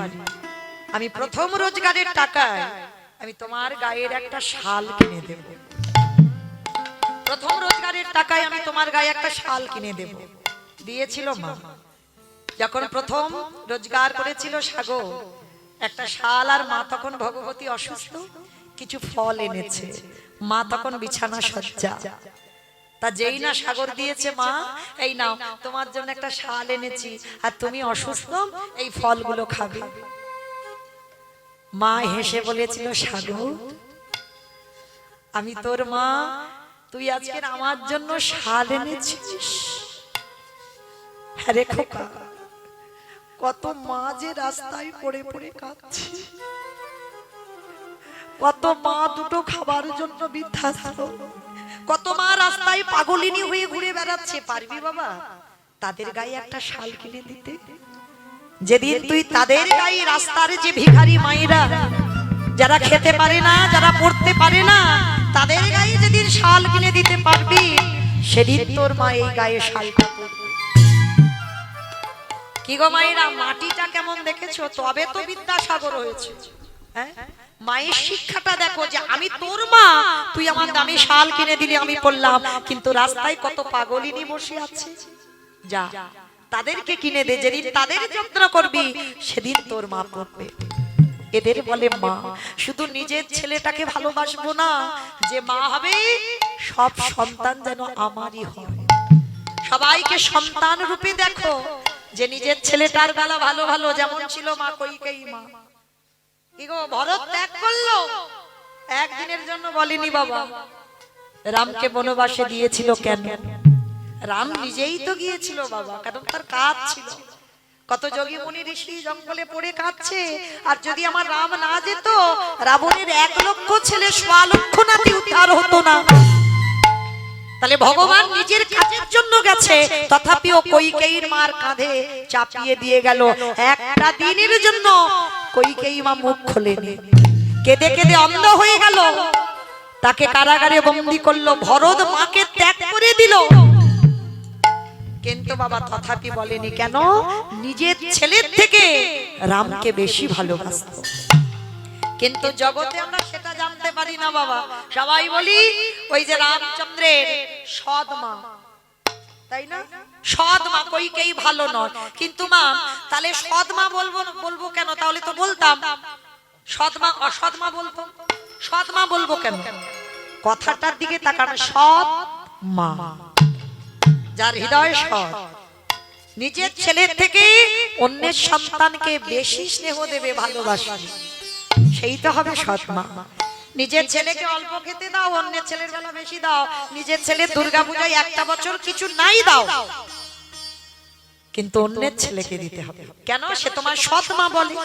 আমি প্রথম রোজগারের টাকায় আমি তোমার গায়ের একটা শাল কিনে দেব। প্রথম রোজগারের টাকায় আমি তোমার গায়ে একটা শাল কিনে দেব। দিয়েছিল মা। যখন প্রথম রোজগার করেছিল সাগর একটা শাল, আর মা তখন ভগবতী অসুস্থ, কিছু ফল এনেছে, মা তখন বিছানা সজ্জা। তা যেই না সাগর দিয়েছে, মা এই নাও তোমার জন্য একটা শাল এনেছি, আর তুমি অসুস্থ, এই ফলগুলো খাবে। মা হেসে বলেছিল, সাগর আমি তোর মা, তুই আজকে আমার জন্য শাল এনেছিস? হ্যাঁ রে খোকা, কত মা যে রাস্তায় পড়ে পড়ে কাঁদছে, কত মা দুটো খাবার জন্য বৃদ্ধাশ্রম, কত মা রাস্তায় পাগলিনী হয়ে ঘুরে বেড়াচ্ছে। পারবি বাবা? তাদের গায়ে একটা শাল কিনে দিতে। যেদিন তুই তাদের গায়ে রাস্তার যে ভিখারি মায়েরা যারা খেতে পারে না, যারা পড়তে পারে না, তাদের গায়ে যেদিন শাল কিনে দিতে পারবি, সেদিন তোর মা এই গায়ে শাল পরবে। কি গো মায়েরা, মাটিটা কেমন দেখেছো? তবে তো বিদ্যাসাগর হয়েছে। হ্যাঁ, মায়ের শিক্ষাটা দেখো যে আমি তোর মা, তুই আমার দামি শাল কিনে দিলি, আমি পড়লাম, কিন্তু রাস্তায় কত পাগলিনী বসে আছে। যা তাদেরকে কিনে দে, যেদিন তাদের যত্ন করবি সেদিন তোর মা পড়বে। এদের বলে মা। শুধু নিজের ছেলেটাকে ভালোবাসবো না, যে মা হবে সব সন্তান যেন আমারই হয়। সবাইকে সন্তান রূপে দেখো, যে নিজের ছেলেটার বেলা ভালো ভালো, যেমন ছিল মা কইকেয়ী মা। কি গো, ভরত ত্যাগ করলো একদিনের জন্য, বলেনি বাবা রামকে বনবাসে দিয়েছিল কেন? রাম নিজেই তো গিয়েছিল বাবা, কারণ তার কাজ ছিল। কত যোগী মুনি ঋষি জঙ্গলে পড়ে কাঁদছে, আর যদি আমার রাম না যেত, রাবণের 1 লক্ষ ছেলে 1.5 লক্ষ নাতি উদ্ধার হতো না। তাহলে ভগবান নিজের কাজের জন্য গেছে, তথাপিও কইকেয়ীর মার কাঁধে চাপিয়ে দিয়ে গেল। একটা দিনের জন্য কইকেয়ী মা মুখ খোলেনি, কেঁদে কেঁদে অন্ধ হয়ে গেল। তাকে কারাগারে বন্দী করলো, ভরত মাকে ত্যাগ করে দিল। কিন্তু বাবা তথাপি বলেনি কেন? নিজের ছেলের থেকে রামকে বেশি ভালোবাসতো। কিন্তু জগতে আমরা সেটা জানতে পারি না বাবা। সবাই বলি ওই যে রামচন্দ্রের সৎ মা, তাই না? সৎ মা কইকেই ভালো নয়, কিন্তু মা, তাহলে সৎ মা বলবো কেন? তাহলে তো বলতাম সৎ মা, অসৎ মা বলতো। সৎ মা বলবো কেন? কথাটার দিকে তাকান। সৎ মা, যার হৃদয় সৎ, নিজের ছেলের থেকে অন্যের সন্তানকে বেশি স্নেহ দেবে, ভালোবাসবে, সেই তো হবে সৎ মা। নিজের ছেলেকে অল্প খেতে দাও, অন্যের ছেলের বেলা বেশি দাও। নিজের ছেলে দুর্গাপূজায় 1টা বছর কিছু নাই দাও, কিন্তু অন্যের ছেলেকে দিতে হবে। কেন? সে তোমার সৎ মা বলে,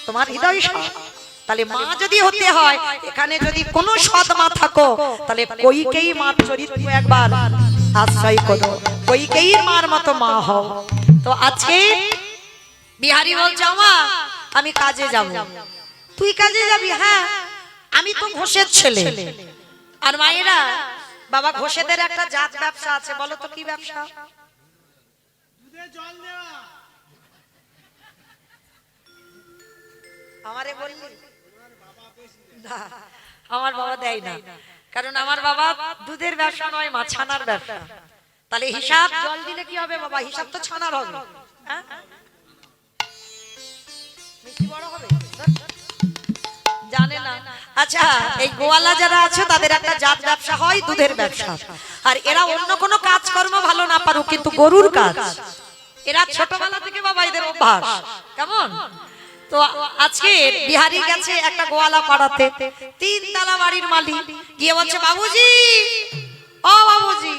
তোমার হৃদয় সৎ। তাহলে মা যদি হতে হয়, এখানে যদি কোনো সৎ মা থাকো, তাহলে কইকেয়ী মার চরিত্র একবার আশ্রয় করো, কইকেয়ীর মার মতো মা হও। তো আজকে বিহারী বলছে, মা আমি কাজে যাব। তুই কাজে যাবি? হ্যাঁ, আমি তো ঘোষের ছেলে। আর মায়েরা, বাবা ঘোষেদের একটা জাত ব্যবসা আছে, বলো তো কি ব্যবসা? আমারে বললি না, আমার বাবা দেয় না, কারণ আমার বাবা দুধের ব্যবসা নয়, মা ছানার ব্যবসা। তাহলে হিসাব জল দিলে কি হবে বাবা? হিসাব তো ছানার হবে। হ্যাঁ, মিষ্টি বড় হবে জানে না। আচ্ছা, এই গোয়ালা যারা আছে তাদের একটা জাত ব্যবসা হয়, দুধের ব্যবসা। আর এরা অন্য কোনো কাজকর্ম ভালো না পারুক, কিন্তু গরুর কাজ এরা ছোটবেলা থেকে বাবা এদের অভ্যাস। কেমন? তো আজকে বিহারি গেছে একটা গোয়ালা পাড়াতে, 3 তলা বাড়ির মালিক, গিয়ে বলছে, বাবুজি, ও বাবুজি।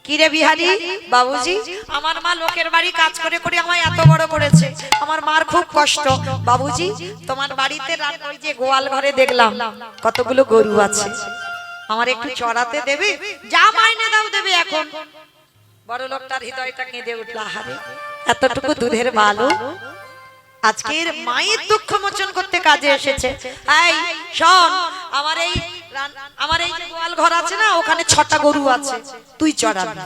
কি রে বিহারি? বাবুজি, আমার মা লোকের বাড়ি কাজ করে করে আমায় এত বড় করেছে, আমার মার খুব কষ্ট। বাবুজি, তোমার বাড়িতে ওই যে গোয়াল ঘরে দেখলাম কতগুলো গরু আছে, আমার একটু চড়াতে দেবে? যা মাইনে দাও দেবে। এখন বড় লোকটার হৃদয়টা কেঁদে উঠল, আহারে এতটুকু দুধের বালু আজকের মায়ের দুঃখ মোচন করতে কাজে এসেছে। এই শোন, আমার এই যে গোয়াল ঘর আছে না, ওখানে 6টা গরু আছে, তুই চড়াবি।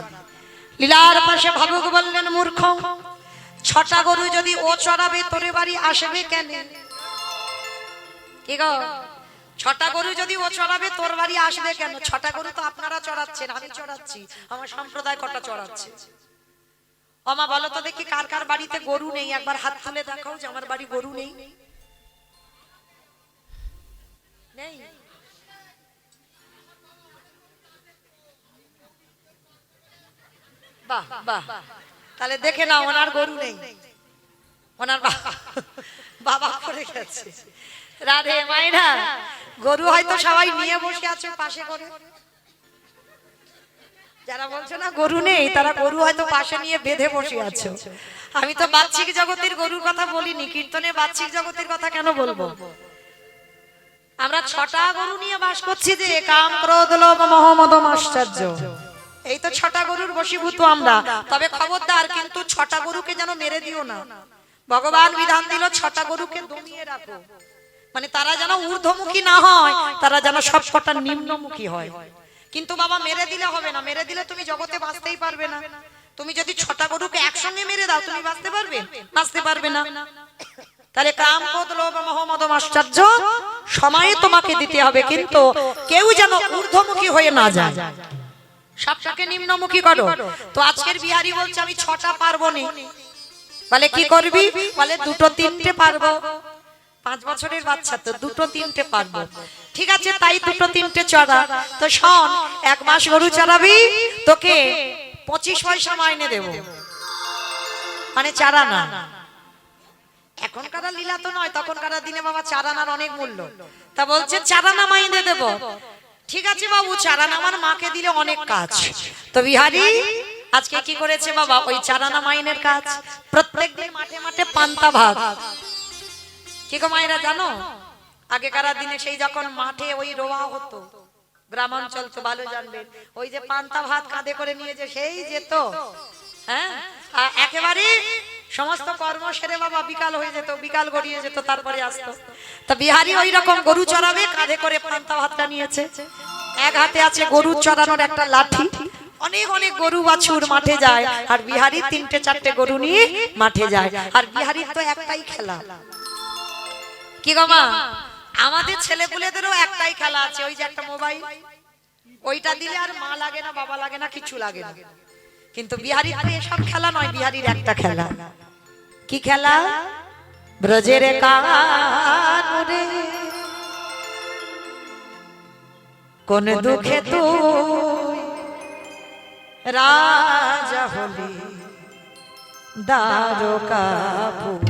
লীলার পাশে ভাবুক বললেন, মূর্খ, 6টা গরু যদি ও চড়াবে, তোরে বাড়ি আসবে কেন? কি গো, 6টা গরু যদি ও চড়াবে, তোর বাড়ি আসবে কেন? 6টা গরু তো আপনারা চড়াচ্ছেন, আমি চড়াচ্ছি, আমার সম্প্রদায় কটা চড়াচ্ছে? ওমা বলো তো দেখি, কার কার বাড়িতে গরু নেই? একবার হাত তুলে দেখাও যে আমার বাড়ি গরু নেই। নেই? বাহ বাহ, তাহলে দেখে না, ওনার গরু নেই, ওনার বাবা করে গেছে। রাধে মায়েরা, গরু হয়তো সবাই নিয়ে বসে আছে পাশে করে। যারা বলছো না গরু নেই, তারা গরু হয়তো পাশে নিয়ে বেঁধে বসে আছে। আমি তো বাহ্যিক জগতের গরুর কথা বলিনি, কীর্তনে বাহ্যিক জগতের কথা কেন বলবো? আমরা 6টা গরু নিয়ে বাস করছি, যে কাম, ক্রোধ, লোভ, মোহ, মদ, আশ্চর্য। এই তো ছটা গরুর বশীভূত আমরা, তবে খবরদার কিন্তু ছটা গরুকে যেন মেরে দিও না। ভগবান বিধান দিল ছটা গরুকে দমিয়ে রাখো, মানে তারা যেন ঊর্ধ্বমুখী না হয়, তারা যেন সবকটা নিম্নমুখী হয়। কিন্তু বাবা মেরে দিলে হবে না, মেরে দিলে তুমি জগতে বাঁচতেই পারবে না। তুমি যদি ছটা গরুকে একসঙ্গে মেরে দাও তুমি বাঁচতে পারবে? বাঁচতে পারবে না। তাহলে কাম, ক্রোধ, লোভ, মোহ, মদ, আশ্চর্য সময়ে তোমাকে দিতে হবে, কিন্তু কেউ যেন ঊর্ধ্বমুখী হয়ে না যায়, সবটাকে নিম্নমুখী করো। তো আজকের বিহারী বলছে আমি ছটা পারবো না। বলে কি করবি? বলে দুটো তিনটে পারবো। 5 বছরের বাচ্চা তো, দুটো তিনটে পারবো। ঠিক আছে, তাই দুটো তিনটে চড়া। তো শোন, 1 মাস গরু চড়াবি, তোকে 25 পয়সা মাইনে দেব, মানে চারা না। এখনকার লীলা তো নয়, তখনকার দিনে বাবা চারানার অনেক মূল্য। তা বলছে চারানা মাইনে দেব। ঠিক আছে বাবু, চারানা আমার মাকে দিলে অনেক কাজ। তো বিহারী আজকে কি করেছে বাবা? ওই চারানা মাইনের কাজ। প্রত্যেকদিন মাঠে মাঠে পান্তা ভাত। কি গো মায়েরা জানো, আগেকার দিনে সেই যখন মাঠে ওই রোয়া হতো, গ্রামাঞ্চল তো ভালো জানবেন, ওই যে পান্তা ভাত কাঁধে করে নিয়ে যে সেই যেত, হ্যাঁ, একেবারে সমস্ত কর্ম সেরে বাবা বিকাল হয়ে যেত, বিকাল গড়িয়ে যেত, তারপরে আসতো। তা বিহারী ওই রকম গরু চড়াবে, কাঁধে করে পান্তা ভাতটা নিয়েছে। এক হাতে আছে গরু চড়ানোর একটা লাঠি। অনেক অনেক গরু বাছুর মাঠে যায়, আর বিহারী 3টে 4টে গরু নিয়ে মাঠে যায়। আর বিহারীর তো একটাই খেলা। কি গো মা, আমাদের ছেলেপুলেদেরও একটাই খেলা আছে, ওই যে একটা মোবাইল, ওইটা দিলে আর মা লাগে না, বাবা লাগে না, কিছু লাগে না। কিন্তু বিহারীর তো এসব খেলা নয়, বিহারীর একটা খেলা। কি খেলা? ব্রজের কানরে কোন দুঃখে তুই রাজা হলি দ্বারকাপুর।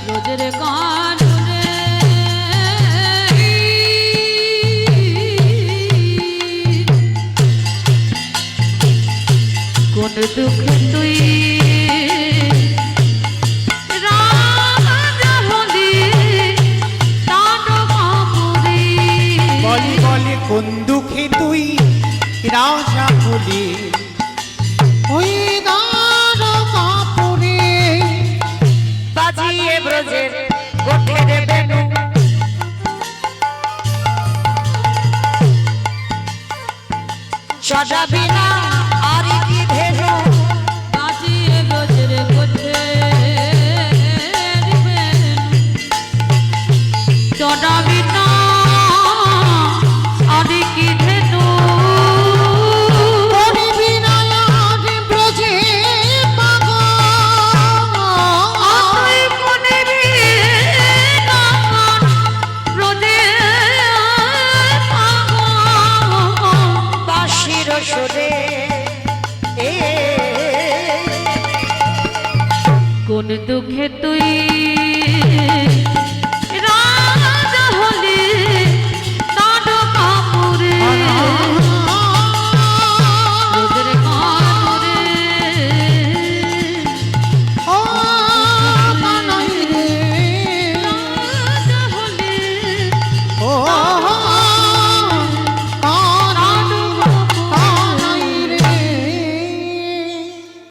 রোজের গান রে কোন দুঃখে তুই রাজা হলি দ্বারকাপুরে। বলি বলে কোন দুঃখে তুই রাজা হলি ওই দ্বারকাপুরে। বাজিয়ে ব্রজের গোঠের বেনু, চড়াবি না আর কি ধেনু। বাজিয়ে ব্রজের গোঠের বেনু, চড়াবি না আর কি ধেনু। করবি না আর ব্রজে পাগল। আতুই মনে রে নামান ব্রজের পাগল। বাঁশির সুরে কোন দুঃখে তুই